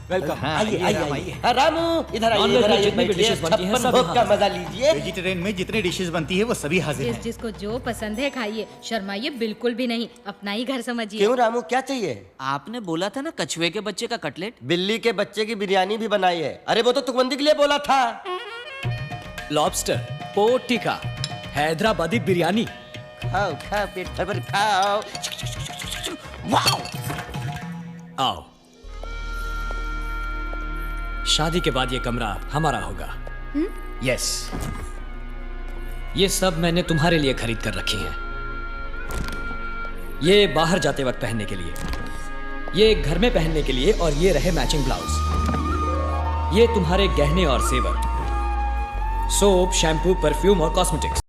वेलकम। आइए आइए। रामू इधर आइए, इधर आइए, बैठिए। 56 भोग का मजा लीजिए। वेजिटेरियन में जितनी डिशेस बनती है वो सभी हाजिर हैं। जिसको जो पसंद है खाइए, शर्माइए बिल्कुल भी नहीं, अपना ही घर समझिए। क्यों रामू, क्या चाहिए? आपने बोला था ना कछुए के बच्चे का कटलेट। बिल्ली के बच्चे की बिरयानी भी बनाई है। अरे वो तो तुकबंदी के लिए बोला था। Lobster, pork tikka, Hyderabadi biryani. खाओ खाओ, पेट भर भर खाओ। वाओ। आओ, शादी के बाद ये कमरा हमारा होगा। यस। ये सब मैंने तुम्हारे लिए खरीद कर रखी हैं। ये बाहर जाते वक्त पहनने के लिए, ये घर में पहनने के लिए, और ये रहे मैचिंग ब्लाउज। ये तुम्हारे गहने और जेवर, सोप, शैम्पू, परफ्यूम और कॉस्मेटिक्स।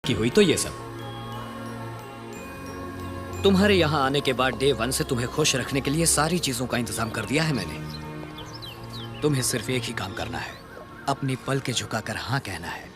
की हुई तो ये सब तुम्हारे यहां आने के बाद डे 1 से तुम्हें खुश रखने के लिए सारी चीजों का इंतजाम कर दिया है मैंने। तुम्हें सिर्फ एक ही काम करना है, अपनी पल के झुकाकर हां कहना है।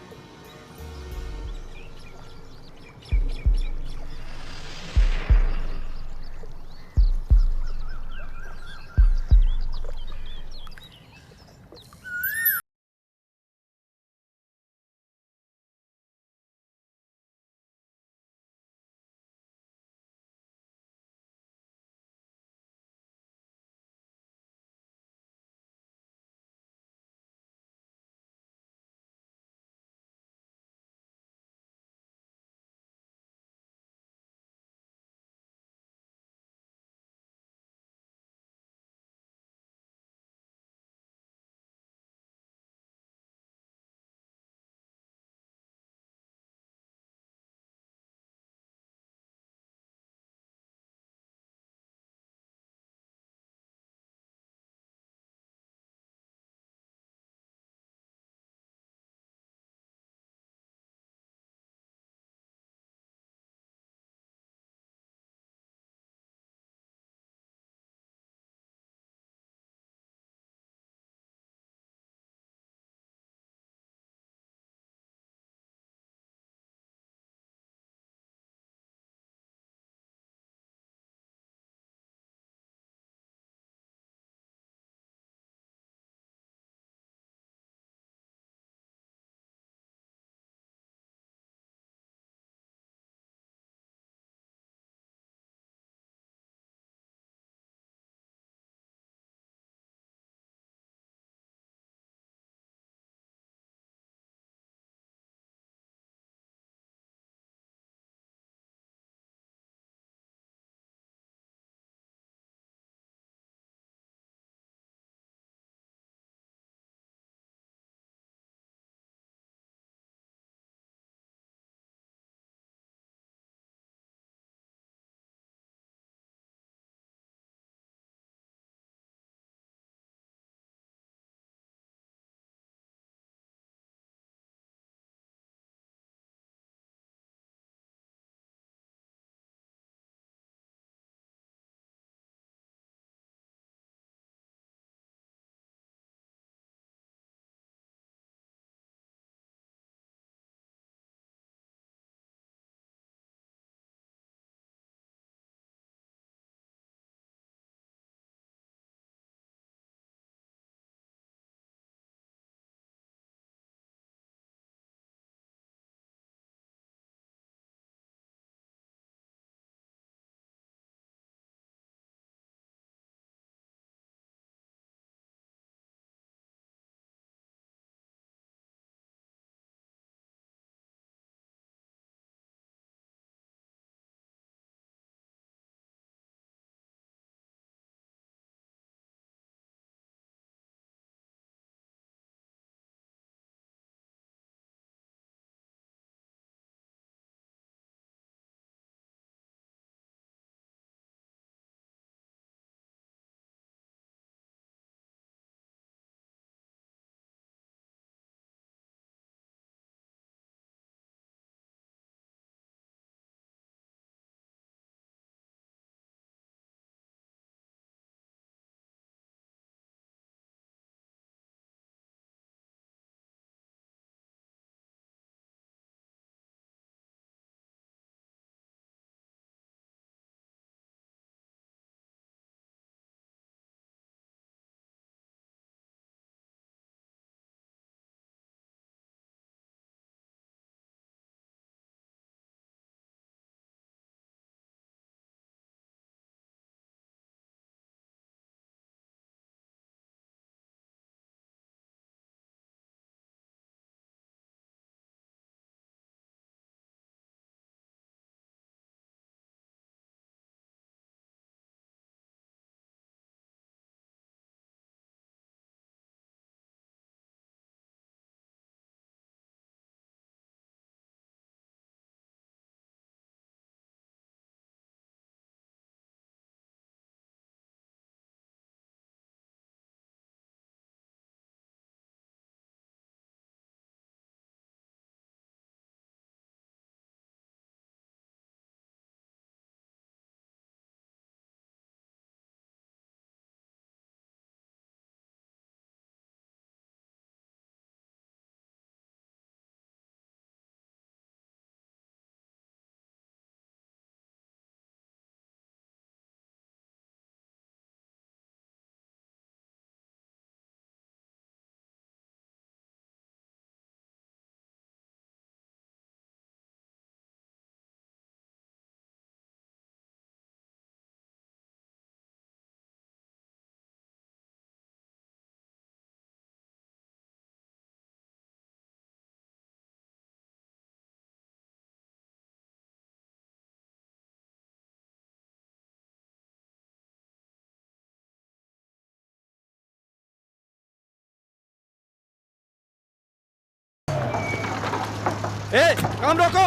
ए, काम रोको।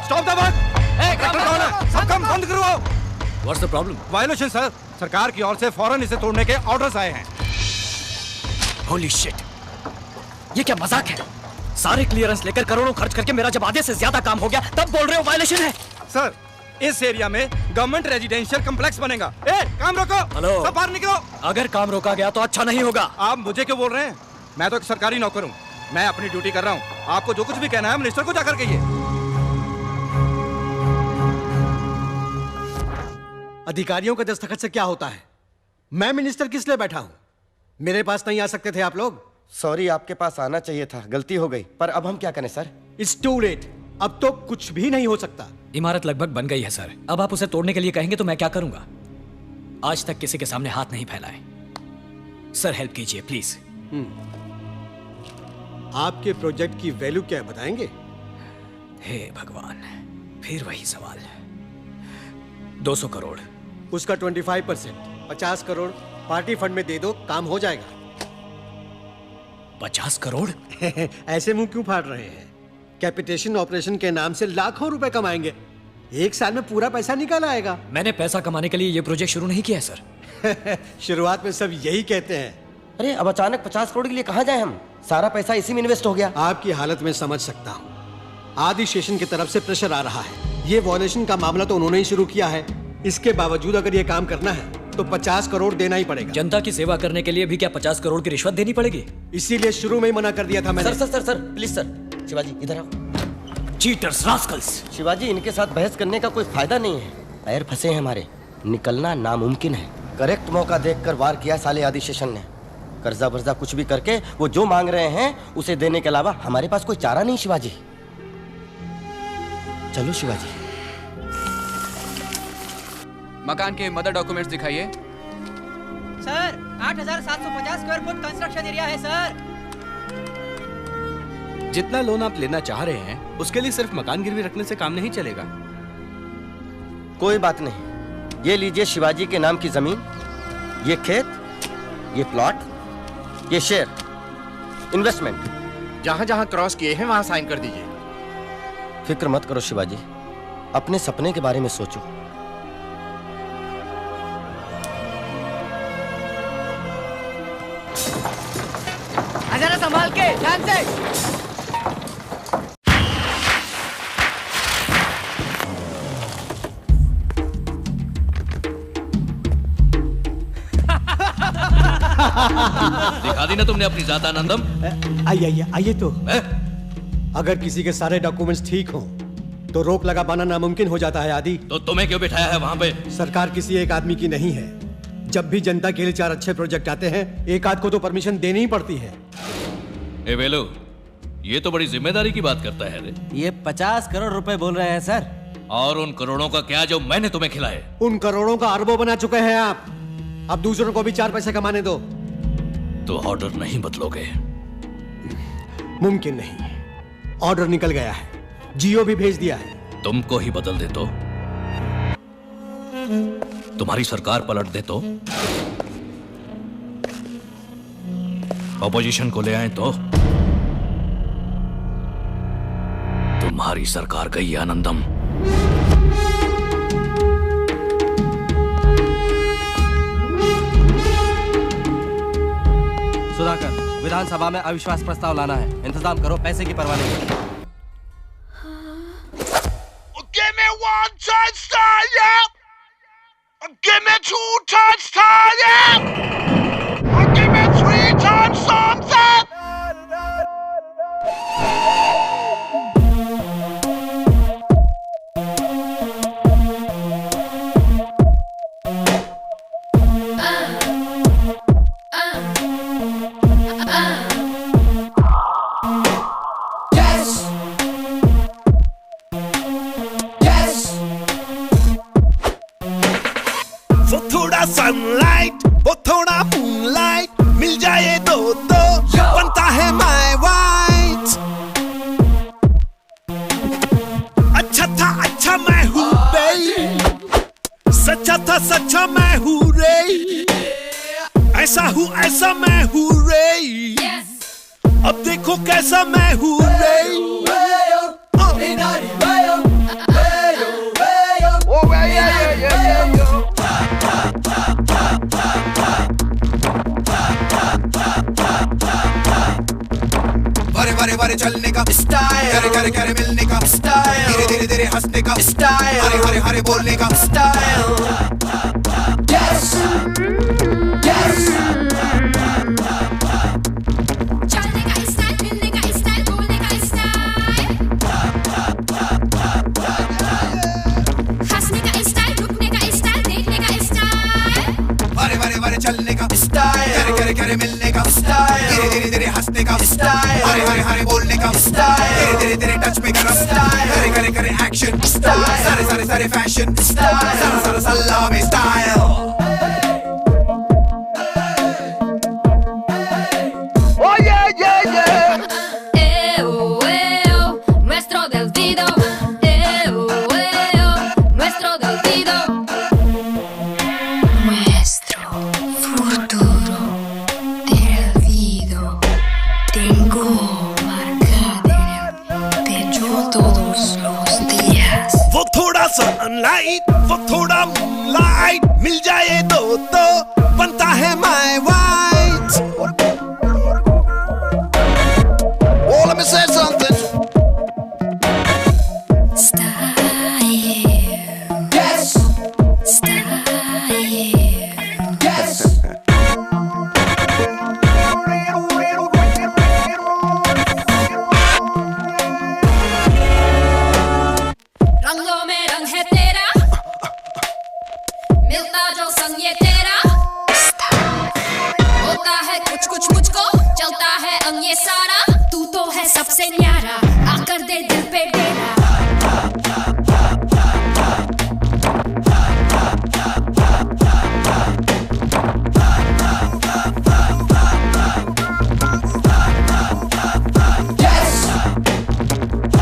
Stop the work. कौन है? सब काम बंद करवाओ। What's the problem? Violation sir, सरकार की ओर से फौरन इसे तोड़ने के ऑर्डर्स आए हैं। होली शिट, ये क्या मजाक है? सारे क्लियरेंस लेकर करोड़ों खर्च करके मेरा जब आधे से ज्यादा काम हो गया तब बोल रहे हो वायलेशन है? सर, इस एरिया में गवर्नमेंट रेजिडेंशियल कॉम्प्लेक्स बनेगा। ए, काम रोको। हेलो, सब बाहर निकलो। अगर काम रोका गया तो अच्छा नहीं होगा। आप मुझे क्यों बोल रहे हैं? मैं तो एक सरकारी नौकर हूँ, मैं अपनी ड्यूटी कर रहा हूँ। आपको जो कुछ भी कहना है मिनिस्टर को जाकर कहिए। अधिकारियों के दस्तखत से क्या होता है? मैं मिनिस्टर किस लिए बैठा हूं? मेरे पास नहीं आ सकते थे आप लोग? सॉरी, आपके पास आना चाहिए था, गलती हो गई। पर अब हम क्या करें सर? इट्स टू लेट, अब तो कुछ भी नहीं हो सकता। इमारत लगभग बन गई है सर, अब आप उसे तोड़ने के लिए कहेंगे तो मैं क्या करूंगा? आज तक किसी के सामने हाथ नहीं फैलाए। सर हेल्प कीजिए प्लीज। आपके प्रोजेक्ट की वैल्यू क्या है बताएंगे? हे भगवान, फिर वही सवाल। 200 करोड़। उसका 25%, 50 करोड़ पार्टी फंड में दे दो, काम हो जाएगा। 50 करोड़? ऐसे मुंह क्यों फाड़ रहे हैं? कैपिटेशन ऑपरेशन के नाम से लाखों रुपए कमाएंगे, एक साल में पूरा पैसा निकल आएगा। मैंने पैसा कमाने के लिए ये प्रोजेक्ट शुरू नहीं किया है सर। शुरुआत में सब यही कहते हैं। अरे अब अचानक 50 करोड़ के लिए कहाँ जाए हम? सारा पैसा इसी में इन्वेस्ट हो गया। आपकी हालत में समझ सकता हूँ। आदि स्टेशन की तरफ से प्रेशर आ रहा है। ये वॉयलेशन का मामला तो उन्होंने ही शुरू किया है। इसके बावजूद अगर ये काम करना है तो 50 करोड़ देना ही पड़ेगा। जनता की सेवा करने के लिए भी क्या 50 करोड़ की रिश्वत देनी पड़ेगी? इसीलिए शुरू में ही मना कर दिया था मैंने। Sir please sir. शिवाजी इधर आओ। Cheaters, Rascals. शिवाजी, इनके साथ बहस करने का कोई फायदा नहीं है। पैर फंसे हैं हमारे, निकलना नामुमकिन है। करेक्ट मौका देखकर वार किया साले आदि शेषन ने। कर्जा वर्जा कुछ भी करके वो जो मांग रहे हैं उसे देने के अलावा हमारे पास कोई चारा नहीं। शिवाजी चलो। शिवाजी, मकान के मदर डॉक्यूमेंट्स दिखाइए। Sir 8,750 square foot construction area है सर। जितना लोन आप लेना चाह रहे हैं उसके लिए सिर्फ मकान गिरवी रखने से काम नहीं चलेगा। कोई बात नहीं, ये लीजिए शिवाजी के नाम की जमीन, ये खेत, ये प्लॉट, ये शेयर, इन्वेस्टमेंट। जहां जहां क्रॉस किए हैं वहां साइन कर दीजिए। फिक्र मत करो शिवाजी, अपने सपने के बारे में सोचो। जरा संभाल के, ध्यान से। दिखा दी ना तुमने अपनी जात आनंदम। आइए तो। अगर किसी के सारे डॉक्यूमेंट्स ठीक हों तो रोक लगा पाना नामुमकिन हो जाता है आदि। तो तुम्हें क्यों बिठाया है वहां पे? सरकार किसी एक आदमी की नहीं है। जब भी जनता के लिए 4 अच्छे प्रोजेक्ट आते हैं, एक आध को तो परमिशन देनी ही पड़ती है। ए वेलो, ये तो बड़ी जिम्मेदारी की बात करता है रे। ये 50 करोड़ रुपए बोल रहे हैं सर। और उन करोड़ों का क्या जो मैंने तुम्हें खिलाए? उन करोड़ों का अरबों बना चुके हैं आप। अब दूसरों को भी 4 पैसे कमाने दो। तो ऑर्डर नहीं बदलोगे? मुमकिन नहीं, ऑर्डर निकल गया है, जियो भी भेज दिया है। तुमको ही बदल दे तो? तुम्हारी सरकार पलट दे तो? ऑपोजिशन को ले आए तो? तुम्हारी सरकार गई आनंदम। सुधाकर, विधानसभा में अविश्वास प्रस्ताव लाना है। इंतजाम करो, पैसे की परवाह नहीं। Give me 1 touchdown, yeah! Give me 2 touchdowns, yeah! Give me 3 times something! Sunlight, वो थोड़ा मूनलाइट, मिल जाए दो बनता है माय वाइट। अच्छा था अच्छा मैं हूँ बे, सच्चा था सच्चा मैं हूँ रे, ऐसा हूँ ऐसा मैं हूँ रे, अब देखो कैसा मैं हूँ रे। चलने का स्टाइल, करे करे करे मिलने का स्टाइल, धीरे धीरे धीरे हंसने का स्टाइल, हरे हरे हरे बोलने का स्टाइल। Yes, yes। चलने का स्टाइल, मिलने का स्टाइल, बोलने का स्टाइल, हंसने का स्टाइल, रुकने का स्टाइल, देखने का स्टाइल, हरे हरे हरे चलने का स्टाइल, करे करे करे मिलने का स्टाइल, धीरे धीरे धीरे हंसने का स्टाइल, हरे हरे हरे बोलने का स्टाइल, धीरे धीरे धीरे टच में करना स्टाइल, करे करे करे एक्शन स्टाइल, सारे सारे सारे फैशन स्टाइल, सारा सारा सल्ला में style. nuestro del Dido, nuestro del Dido, nuestro futuro del Dido, tengo marcado en el pecho todos los días. वो थोड़ा sunlight, वो थोड़ा moonlight, मिल जाए तो बनता है my white। Oh, let me say something। Yes, yes। रंगों में रंग है तेरा, मिलता जो संग ये तेरा, होता है कुछ कुछ मुझको, चलता है अंग ये सारा, तू तो है सबसे न्यारा, आकर दे दिल पे डेरा।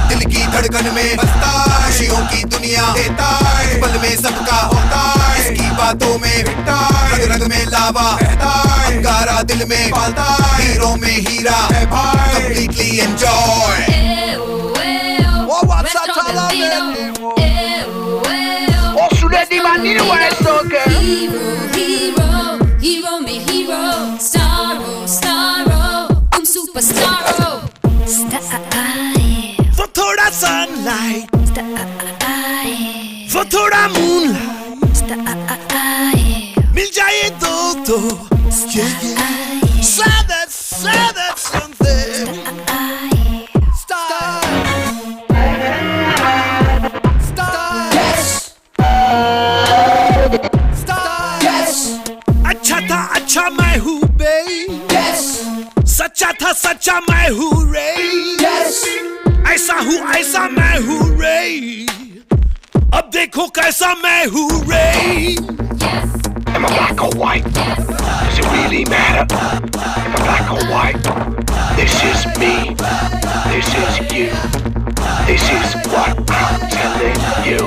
दिल की धड़कन में बसता, खुशियों की दुनिया देता, एक पल में सबका होता, इसकी बातों में बिकता, रग रग में लावा रहता, अंगारा दिल में पालता, हीरो में हीरा है भाई, completely enjoy। Oh, what's up, oh, studenti manini questo che Hero, hero में hero, staro, तुम superstaro, वो थोड़ा sunlight, वो थोड़ा moonlight, मिल जाए तो yeah, yeah। Say that something style, yes, yes। अच्छा था अच्छा मैं हूँ babe, yes। सच्चा था सच्चा मैं हूँ रे, yes। ऐसा मैं हूँ रे, अब देखो कैसा मैं हूँ रे। Am I black or white? Does it really matter? Am I black or white? This is me. This is you. This is what I'm telling you.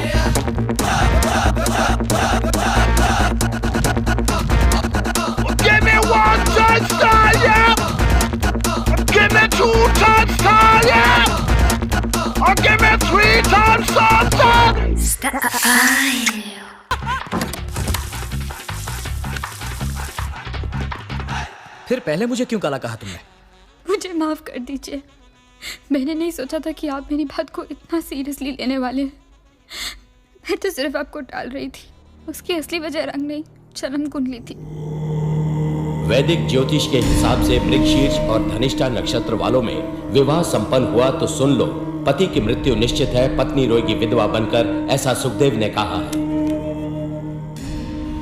Give me 1 touchdown, yeah. Give me 2 touchdowns, yeah. Or give me 3 touchdowns. style। फिर पहले मुझे क्यों काला कहा तुमने? मुझे माफ कर दीजिए, मैंने नहीं सोचा था कि आप मेरी बात को इतना सीरियसली लेने वाले हैं। मैं तो सिर्फ आपको टाल रही थी, उसकी असली वजह रंग नहीं जन्म कुंडली थी। वैदिक ज्योतिष के हिसाब से मृगशीर्ष और धनिष्ठा नक्षत्र वालों में विवाह संपन्न हुआ तो सुन लो, पति की मृत्यु निश्चित है, पत्नी रोएगी विधवा बनकर, ऐसा सुखदेव ने कहा है।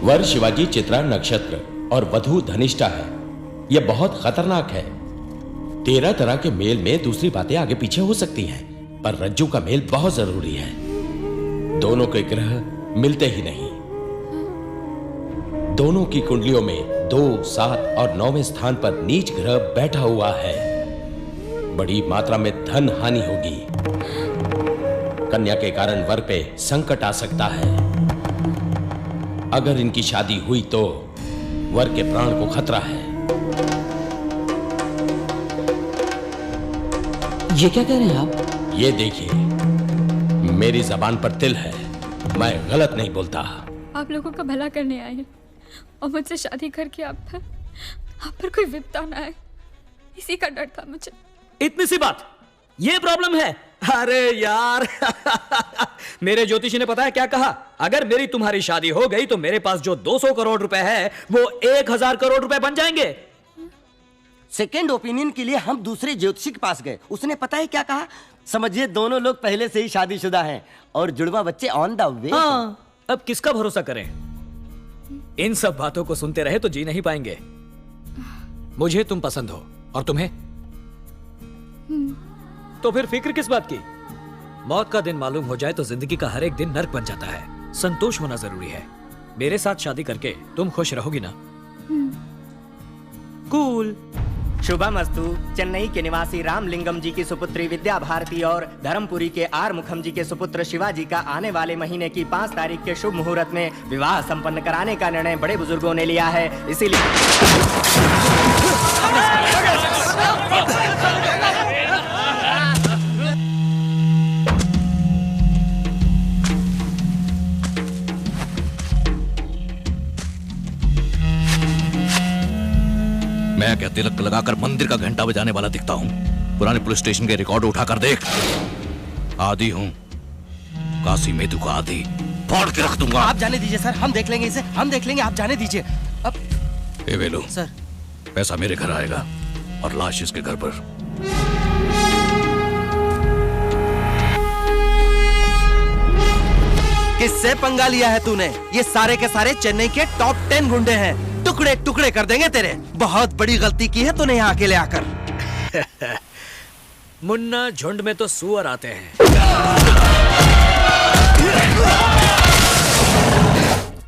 वर शिवाजी चित्रा नक्षत्र और वधू धनिष्ठा है। यह बहुत खतरनाक है। 13 तरह के मेल में दूसरी बातें आगे पीछे हो सकती हैं, पर रज्जू का मेल बहुत जरूरी है। दोनों के ग्रह मिलते ही नहीं। दोनों की कुंडलियों में 2, 7 और 9वें स्थान पर नीच ग्रह बैठा हुआ है। बड़ी मात्रा में धन हानि होगी। कन्या के कारण वर पे संकट आ सकता है। अगर इनकी शादी हुई तो वर के प्राण को खतरा है। ये क्या कह रहे हैं आप? ये देखिए, मेरी जबान पर तिल है, मैं गलत नहीं बोलता। आप लोगों का भला करने आए हैं और मुझसे शादी करके आप पर कोई विपदा ना आए, इसी का डर था मुझे। इतनी सी बात ये प्रॉब्लम है। अरे यार मेरे ज्योतिषी ने पता है क्या कहा? अगर मेरी तुम्हारी शादी हो गई तो मेरे पास जो 200 करोड़ रुपए है वो 1000 करोड़ रुपए बन जाएंगे। सेकेंड ओपिनियन के लिए हम दूसरे ज्योतिषी के पास गए। उसने पता है क्या कहा? समझिए दोनों लोग पहले से ही शादीशुदा हैं और जुड़वा बच्चे ऑन द वे। हाँ, अब किसका भरोसा करें? इन सब बातों को सुनते रहे तो जी नहीं पाएंगे। मुझे तुम पसंद हो और तुम्हें, तो फिर फिक्र किस बात की? मौत का दिन मालूम हो जाए तो जिंदगी का हर एक दिन नर्क बन जाता है। संतोष होना जरूरी है। मेरे साथ शादी करके तुम खुश रहोगी ना? कूल। शुभमस्तु। चेन्नई के निवासी रामलिंगम जी की सुपुत्री विद्या भारती और धर्मपुरी के आर मुखम जी के सुपुत्र शिवाजी का आने वाले महीने की 5 तारीख के शुभ मुहूर्त में विवाह संपन्न कराने का निर्णय बड़े बुजुर्गों ने लिया है। इसीलिए मैं क्या तिलक लगाकर मंदिर का घंटा बजाने वाला दिखता हूं? पुराने पुलिस स्टेशन के रिकॉर्ड उठाकर देख। आदि हूं, काशी मेदू का आदि। फाड़ के रख दूंगा। आप जाने दीजिए सर, हम देख लेंगे इसे, हम देख लेंगे, आप जाने दीजिए। अब ए वेलू सर, पैसा मेरे घर आएगा और लाश इसके घर पर। किससे पंगा लिया है तूने? ये सारे के सारे चेन्नई के टॉप 10 गुंडे हैं। टुकड़े टुकड़े कर देंगे तेरे। बहुत बड़ी गलती की है तूने यहाँ अकेले आकर। मुन्ना, झुंड में तो सुअर आते हैं।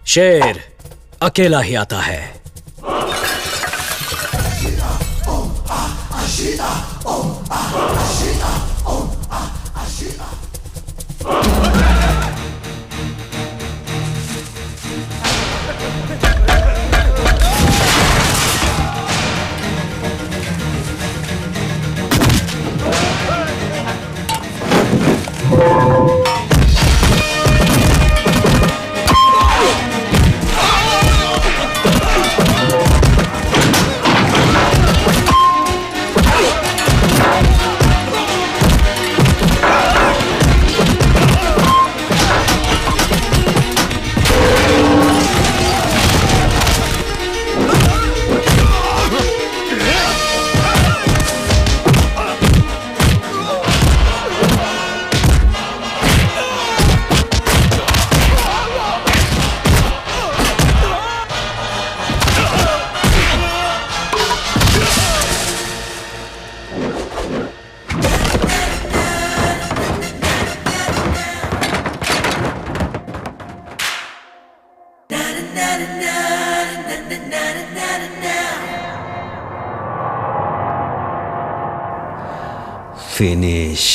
शेर अकेला ही आता है। फिनिश।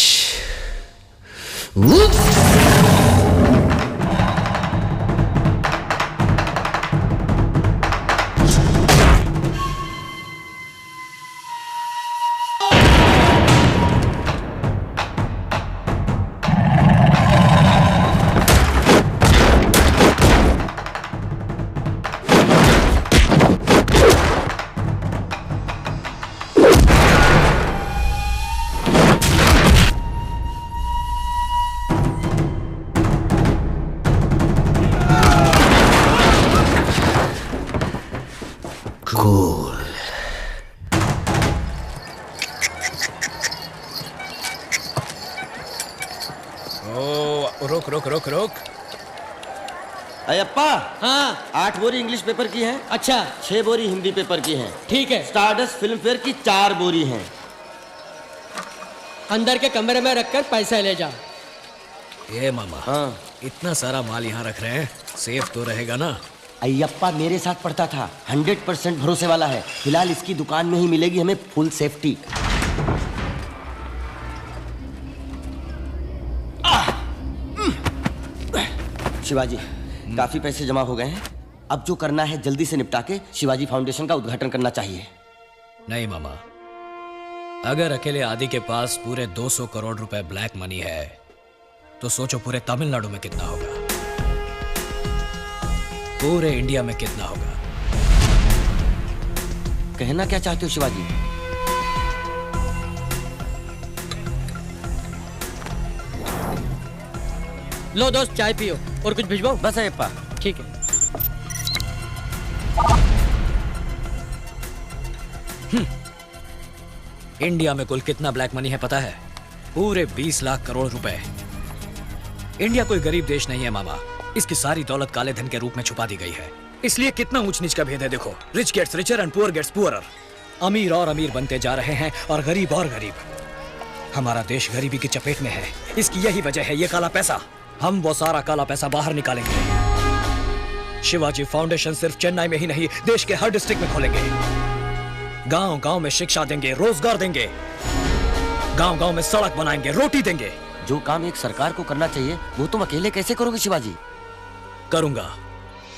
रुक रुक। अयप्पा, हाँ 8 बोरी इंग्लिश पेपर की हैं। अच्छा। 6 बोरी हिंदी पेपर की हैं। ठीक है। स्टारडस्ट फिल्म फेयर की 4 बोरी हैं। अंदर के कमरे में रखकर पैसा ले जा। ये मामा, हाँ इतना सारा माल यहाँ रख रहे हैं, सेफ तो रहेगा ना? अयप्पा मेरे साथ पढ़ता था, 100% भरोसे वाला है। फिलहाल इसकी दुकान में ही मिलेगी हमें फुल सेफ्टी। शिवाजी, काफी पैसे जमा हो गए हैं। अब जो करना है जल्दी से निपटा के शिवाजी फाउंडेशन का उद्घाटन करना चाहिए। नहीं मामा, अगर अकेले आदि के पास पूरे 200 करोड़ रुपए ब्लैक मनी है तो सोचो पूरे तमिलनाडु में कितना होगा, पूरे इंडिया में कितना होगा। कहना क्या चाहते हो शिवाजी? लो दोस्त चाय पियो और कुछ भिजवाओ। बस है अप्पा। ठीक है। इंडिया में कुल कितना ब्लैक मनी है पता है? पूरे 20 लाख करोड़ रुपए। इंडिया कोई गरीब देश नहीं है मामा, इसकी सारी दौलत काले धन के रूप में छुपा दी गई है। इसलिए कितना ऊंच नीच का भेद है देखो। Rich gets richer and poor gets poorer. अमीर और अमीर बनते जा रहे हैं और गरीब और गरीब। हमारा देश गरीबी की चपेट में है, इसकी यही वजह है ये काला पैसा। हम वो सारा काला पैसा बाहर निकालेंगे। शिवाजी फाउंडेशन सिर्फ चेन्नई में ही नहीं, देश के हर डिस्ट्रिक्ट में खोलेंगे। गांव गांव में शिक्षा देंगे, रोजगार देंगे, गांव गांव में सड़क बनाएंगे, रोटी देंगे। जो काम एक सरकार को करना चाहिए वो तुम अकेले कैसे करोगे शिवाजी? करूंगा।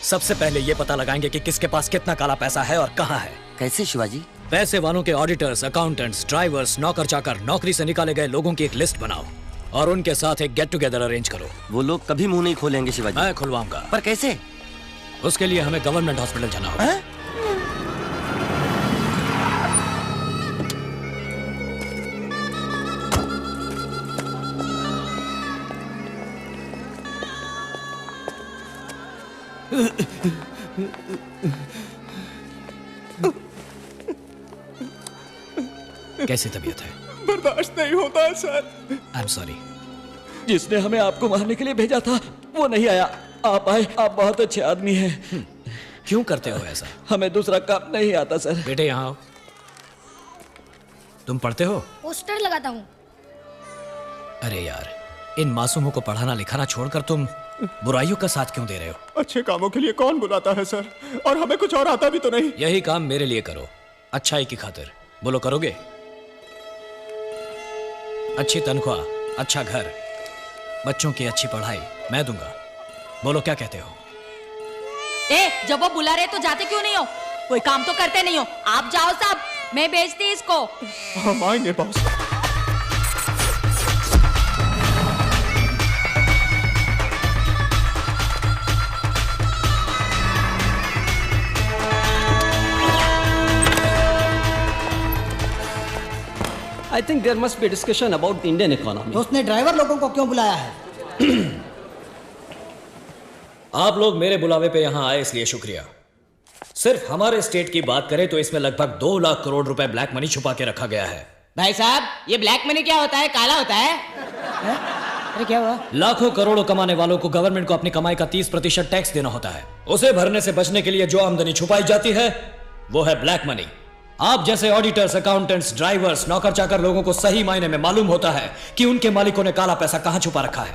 सबसे पहले ये पता लगाएंगे कि किसके पास कितना काला पैसा है और कहां है। कैसे शिवाजी? पैसे वालों के ऑडिटर्स, अकाउंटेंट्स, ड्राइवर्स, नौकर चाकर, नौकरी से निकाले गए लोगों की एक लिस्ट बनाओ और उनके साथ एक गेट टुगेदर अरेंज करो। वो लोग कभी मुंह नहीं खोलेंगे शिवाजी। मैं खुलवाऊंगा। पर कैसे? उसके लिए हमें गवर्नमेंट हॉस्पिटल जाना होगा। कैसी तबीयत है? बर्दाश्त नहीं होता है सर। I am sorry. जिसने हमें आपको मारने के लिए भेजा था वो नहीं आया, आप आए। आप बहुत अच्छे आदमी हैं। क्यों करते हो ऐसा? हमें दूसरा काम नहीं आता सर। बेटे यहाँ आओ। तुम पढ़ते हो? पोस्टर लगाता हूँ। अरे यार, इन मासूमों को पढ़ाना लिखाना छोड़कर तुम बुराइयों का साथ क्यों दे रहे हो? अच्छे कामों के लिए कौन बुलाता है सर, और हमें कुछ और आता भी तो नहीं। यही काम मेरे लिए करो, अच्छाई की खातिर। बोलो करोगे? अच्छी तनख्वाह, अच्छा घर, बच्चों की अच्छी पढ़ाई मैं दूंगा। बोलो क्या कहते हो? जब वो बुला रहे तो जाते क्यों नहीं हो? कोई काम तो करते नहीं हो। आप जाओ साहब, मैं भेजती इसको। हम आएंगे boss. I think there must be discussion about the Indian economy. तो उसने ड्राइवर लोगों को क्यों बुलाया है? आप लोग मेरे बुलावे पे यहाँ आए इसलिए शुक्रिया। सिर्फ हमारे स्टेट की बात करें तो इसमें लगभग 2 लाख करोड़ रुपए ब्लैक मनी छुपा के रखा गया है। भाई साहब, ये ब्लैक मनी क्या होता है? काला होता है? अरे क्या हुआ? लाखों करोड़ों कमाने वालों को गवर्नमेंट को अपनी कमाई का 30% टैक्स देना होता है। उसे भरने से बचने के लिए जो आमदनी छुपाई जाती है वो है ब्लैक मनी। आप जैसे ऑडिटर्स, अकाउंटेंट्स, ड्राइवर्स, नौकर चाकर लोगों को सही मायने में मालूम होता है कि उनके मालिकों ने काला पैसा कहां छुपा रखा है।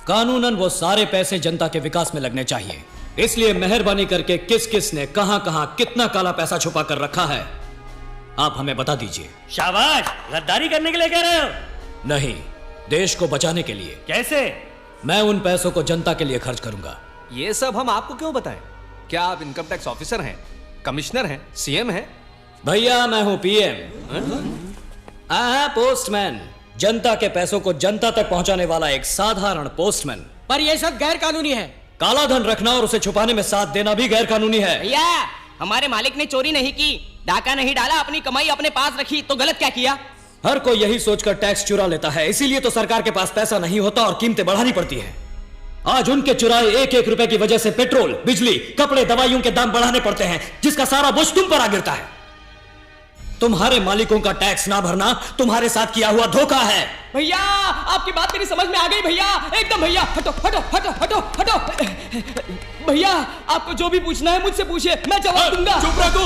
कानूनन वो सारे पैसे जनता के विकास में लगने चाहिए। इसलिए मेहरबानी करके किस किस ने कहां कहां कितना काला पैसा छुपा कर रखा है आप हमें बता दीजिए। शाबाश, गद्दारी करने के लिए कह रहे हो? नहीं, देश को बचाने के लिए। कैसे? मैं उन पैसों को जनता के लिए खर्च करूंगा। ये सब हम आपको क्यों बताएं? क्या आप इनकम टैक्स ऑफिसर हैं, कमिश्नर हैं, सीएम हैं? भैया मैं हूं पीएम। पोस्टमैन, जनता के पैसों को जनता तक पहुंचाने वाला एक साधारण पोस्टमैन। पर ये सब गैर कानूनी है। काला धन रखना और उसे छुपाने में साथ देना भी गैर कानूनी है। भैया, हमारे मालिक ने चोरी नहीं की, डाका नहीं डाला, अपनी कमाई अपने पास रखी, तो गलत क्या किया? हर कोई यही सोचकर टैक्स चुरा लेता है, इसीलिए तो सरकार के पास पैसा नहीं होता और कीमतें बढ़ानी पड़ती है। आज उनके चुराए 1-1 रुपए की वजह से पेट्रोल, बिजली, कपड़े, दवाइयों के दाम बढ़ाने पड़ते हैं, जिसका सारा बोझ तुम पर आ गिरता है। तुम्हारे मालिकों का टैक्स ना भरना तुम्हारे साथ किया हुआ धोखा है। भैया, आपकी बात मेरी समझ में आ गई भैया, एकदम। भैया हटो हटो हटो हटो हटो। भैया, आपको जो भी पूछना है मुझसे पूछिए, मैं जवाब दूंगा। चुप रह तू।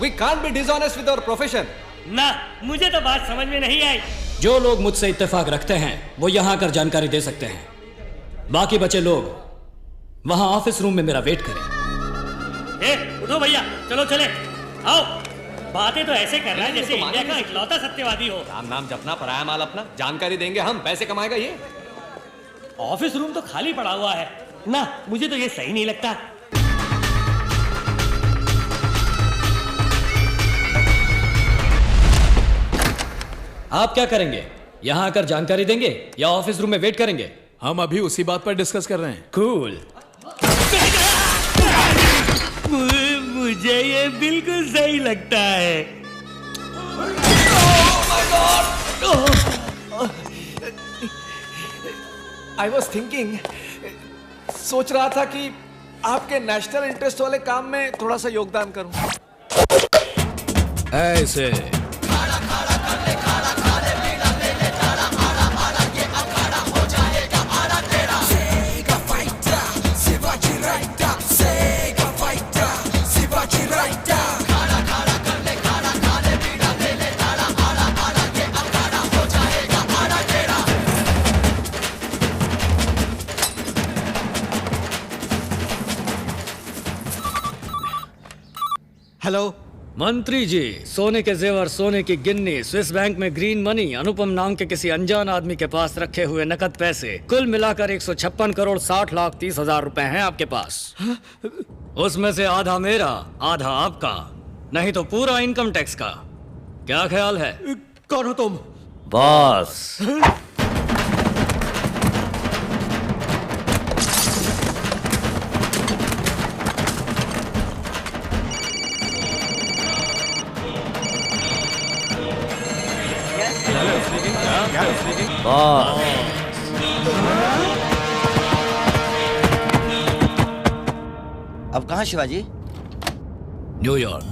We can't be dishonest with our profession. ना, मुझे तो बात समझ में नहीं आई। जो लोग मुझसे इत्तेफाक रखते हैं वो यहां आकर जानकारी दे सकते हैं। बाकी बचे लोग वहां ऑफिस रूम में मेरा वेट करें। उठो भैया, चलो चले। आओ। बातें तो ऐसे कर रहा है जैसे इंडिया का इकलौता सत्यवादी हो। राम नाम जपना, पराया माल अपना। जानकारी देंगे हम, पैसे कमाएगा ये। ऑफिस रूम तो खाली पड़ा हुआ है ना, मुझे तो ये सही नहीं लगता। आप क्या करेंगे? यहां आकर जानकारी देंगे या ऑफिस रूम में वेट करेंगे? हम अभी उसी बात पर डिस्कस कर रहे हैं। कूल। मुझे ये बिल्कुल सही लगता है। आई वॉज थिंकिंग, सोच रहा था कि आपके नेशनल इंटरेस्ट वाले काम में थोड़ा सा योगदान करूं। ऐसे हेलो मंत्री जी, सोने के जेवर, सोने की गिन्नी, स्विस बैंक में ग्रीन मनी, अनुपम नाम के किसी अनजान आदमी के पास रखे हुए नकद पैसे, कुल मिलाकर 156 करोड़ 60 लाख 30 हजार रुपए हैं आपके पास। उसमें से आधा मेरा, आधा आपका, नहीं तो पूरा इनकम टैक्स का। क्या ख्याल है? कौन हो तुम? बॉस। अब कहाँ शिवाजी? न्यूयॉर्क।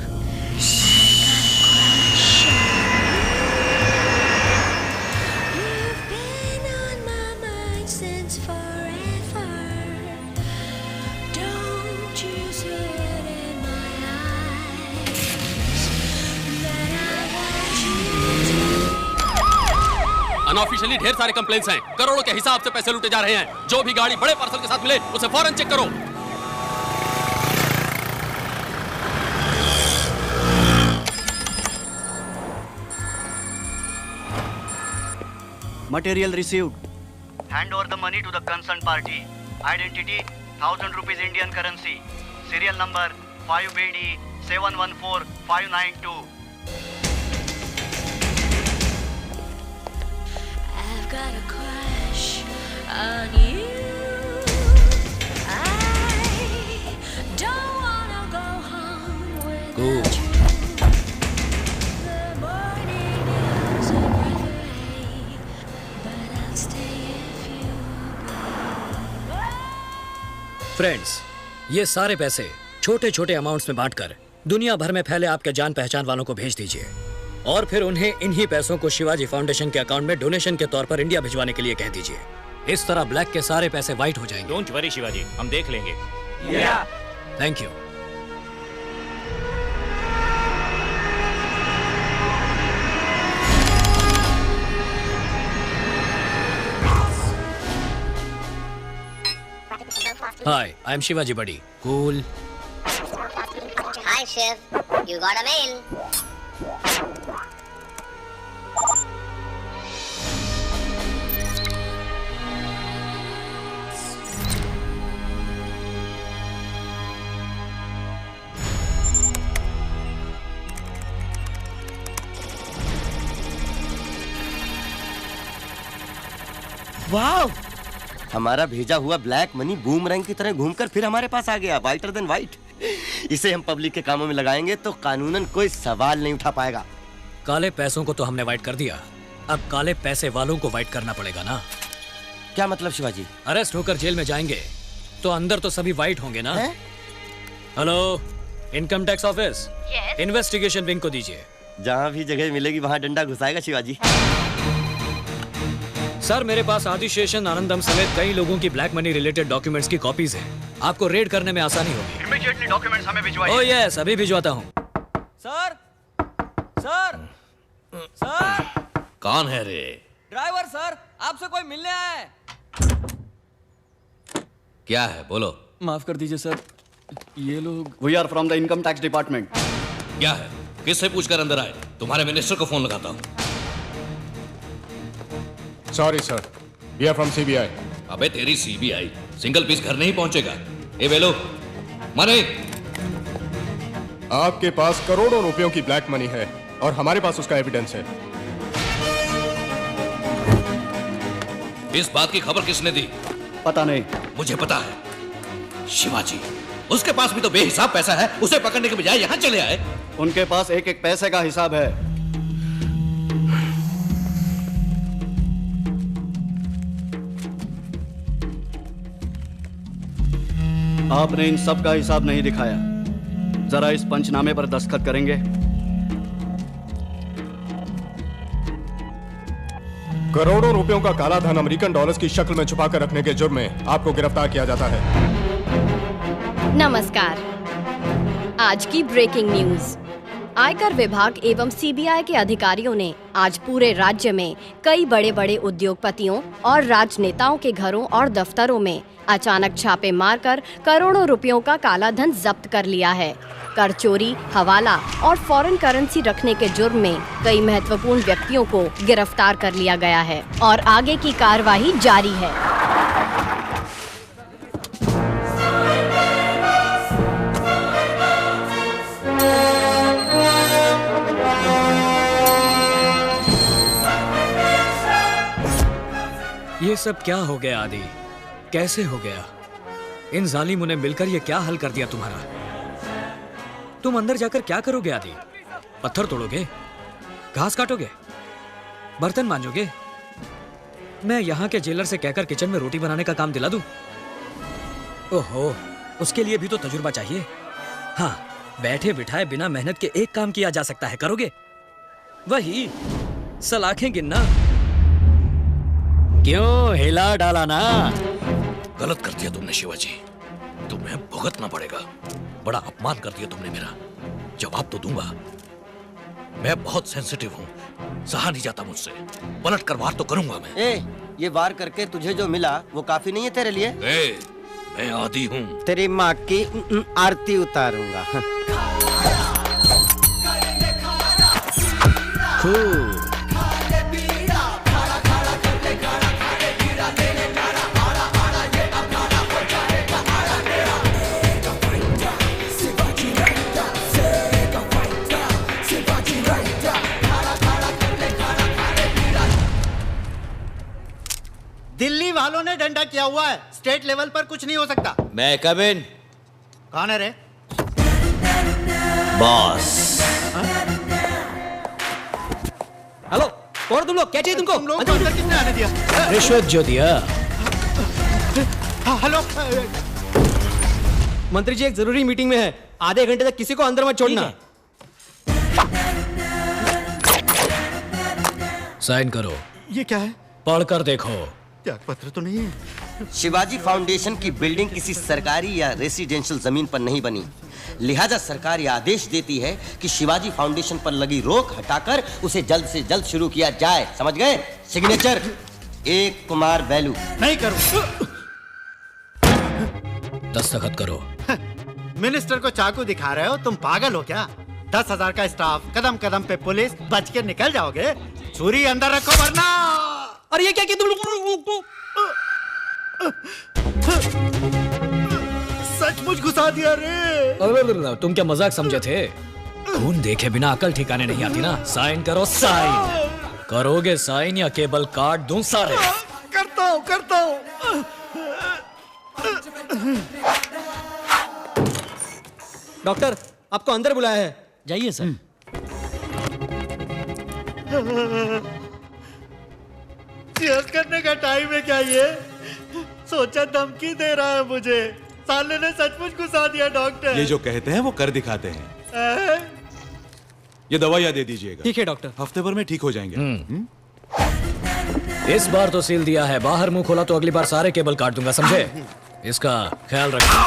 अनऑफिशियली ढेर सारे कंप्लेंट्स हैं, करोड़ों के हिसाब से पैसे लूटे जा रहे हैं। जो भी गाड़ी बड़े पार्सल के साथ मिले उसे फौरन चेक करो। Material received. Hand over the money to the concerned party. Identity 1000 rupees Indian currency. Serial number 5BD 714592. I've got a crush on you. I don't wanna go home without you. The morning is a breath away, but I'll stay if you be. Friends, ये सारे पैसे छोटे छोटे amounts में बांटकर दुनिया भर में फैले आपके जान पहचान वालों को भेज दीजिए और फिर उन्हें इन्हीं पैसों को शिवाजी फाउंडेशन के अकाउंट में डोनेशन के तौर पर इंडिया भिजवाने के लिए कह दीजिए। इस तरह ब्लैक के सारे पैसे व्हाइट हो जाएंगे। डोंट वरी शिवाजी, हम देख लेंगे। Thank you. Hi, I'm Shivaji buddy. Cool. Hi, Shiv. You got a mail. वाह! हमारा भेजा हुआ ब्लैक मनी बूमरैंग की तरह घूमकर फिर हमारे पास आ गया, वाइटर देन वाइट। इसे हम पब्लिक के कामों में लगाएंगे तो कानूनन कोई सवाल नहीं उठा पाएगा। काले पैसों को तो हमने वाइट कर दिया, अब काले पैसे वालों को वाइट करना पड़ेगा ना। क्या मतलब शिवाजी? अरेस्ट होकर जेल में जाएंगे तो अंदर तो सभी वाइट होंगे ना। Hello, income tax office, investigation wing को दीजिए। जहाँ भी जगह मिलेगी वहाँ डंडा घुसाएगा शिवाजी। सर, मेरे पास आदि शेषन आनंदम समेत कई लोगों की ब्लैक मनी रिलेटेड डॉक्यूमेंट्स की कॉपीज हैं। आपको रेड करने में आसानी होगी। इमीडिएटली डॉक्यूमेंट्स हमें भिजवाइए। ओह यस, अभी भिजवाता हूँ। Sir, sir, sir. कौन है रे? ड्राइवर सर, आपसे कोई मिलने आया है। क्या है, बोलो। माफ कर दीजिए सर, ये लोग। We are from the income tax department. क्या है, किससे पूछकर अंदर आए? तुम्हारे मिनिस्टर को फोन लगाता हूँ। Sorry sir, we are from CBI. अबे तेरी सीबीआई सिंगल पीस घर नहीं पहुंचेगा। ए वेलो, मनी। आपके पास करोड़ों रुपयों की ब्लैक मनी है और हमारे पास उसका एविडेंस है। इस बात की खबर किसने दी? पता नहीं। मुझे पता है, शिवाजी। उसके पास भी तो बेहिसाब पैसा है, उसे पकड़ने के बजाय यहाँ चले आए। उनके पास एक एक पैसे का हिसाब है। आपने इन सब का हिसाब नहीं दिखाया। जरा इस पंचनामे पर दस्तखत करेंगे। करोड़ों रुपयों का काला धन अमेरिकन डॉलर्स की शक्ल में छुपा कर रखने के जुर्म में आपको गिरफ्तार किया जाता है। नमस्कार। आज की ब्रेकिंग न्यूज। आयकर विभाग एवं सीबीआई के अधिकारियों ने आज पूरे राज्य में कई बड़े बड़े उद्योगपतियों और राजनेताओं के घरों और दफ्तरों में अचानक छापे मारकर करोड़ों रुपयों का काला धन जब्त कर लिया है। कर चोरी, हवाला और फॉरेन करेंसी रखने के जुर्म में कई महत्वपूर्ण व्यक्तियों को गिरफ्तार कर लिया गया है और आगे की कार्रवाई जारी है। ये सब क्या हो गया आदि? कैसे हो गया? इन जालिमों ने मिलकर ये क्या हल कर दिया तुम्हारा? तुम अंदर जाकर क्या करोगे आदि? पत्थर तोड़ोगे? घास काटोगे? बर्तन मांजोगे? मैं यहाँ के जेलर से कहकर किचन में रोटी बनाने का काम दिला दूं? ओहो, उसके लिए भी तो तजुर्बा चाहिए। हाँ, बैठे बिठाए बिना मेहनत के एक काम किया जा सकता है, करोगे? वही सलाखें गिनना। क्यों हिला डाला ना? गलत कर दिया तुमने शिवाजी, तुम्हें भुगतना पड़ेगा। बड़ा अपमान कर दिया तुमने मेरा। जवाब तो दूंगा। मैं बहुत सेंसिटिव हूँ, सहा नहीं जाता मुझसे। पलट कर वार तो करूंगा मैं। ये वार करके तुझे जो मिला वो काफी नहीं है तेरे लिए? मैं आदी हूँ। तेरी माँ की आरती उतारूंगा। दिल्ली वालों ने डंडा किया हुआ है, स्टेट लेवल पर कुछ नहीं हो सकता। मैं कम इन। कौन है रे? बॉस। हेलो, कौन तुम लोग? क्या चाहिए तुमको? तुम लोग को अंदर किसने आने दिया? रिश्वत जो दिया। हेलो, मंत्री जी एक जरूरी मीटिंग में है, आधे घंटे तक किसी को अंदर मत छोड़ना। साइन करो। ये क्या है? पढ़कर देखो। त्याग पत्र तो नहीं है। शिवाजी फाउंडेशन की बिल्डिंग किसी सरकारी या रेसिडेंशियल जमीन पर नहीं बनी, लिहाजा सरकार यह आदेश देती है कि शिवाजी फाउंडेशन पर लगी रोक हटाकर उसे जल्द से जल्द शुरू किया जाए। समझ गए? सिग्नेचर एक कुमार बैलू। नहीं करूं। दस्तखत करो। मिनिस्टर को चाकू दिखा रहे हो? तुम पागल हो क्या? 10,000 का स्टाफ, कदम कदम पे पुलिस, बच के निकल जाओगे? छुरी अंदर रखो वरना। अरे ये क्या किया तुम? सचमुच घुसा दिया रे। अरे तुम क्या मजाक समझे थे? खून देखे बिना अकल ठिकाने नहीं आती ना। साइन करो, साइन। करोगे साइन या केबल काट दूं सारे? करता हूँ। डॉक्टर आपको अंदर बुलाया है, जाइए सर। चीयर्स करने का टाइम है क्या ये? सोचा धमकी दे रहा है मुझे। साले ने सचमुच घुसा दिया डॉक्टर। ये जो कहते हैं वो कर दिखाते हैं। ये दवाइयाँ दे दीजिएगा। ठीक है डॉक्टर। हफ्ते भर में ठीक हो जाएंगे। इस बार तो सील दिया है, बाहर मुंह खोला तो अगली बार सारे केबल काट दूंगा, समझे? इसका ख्याल रखना।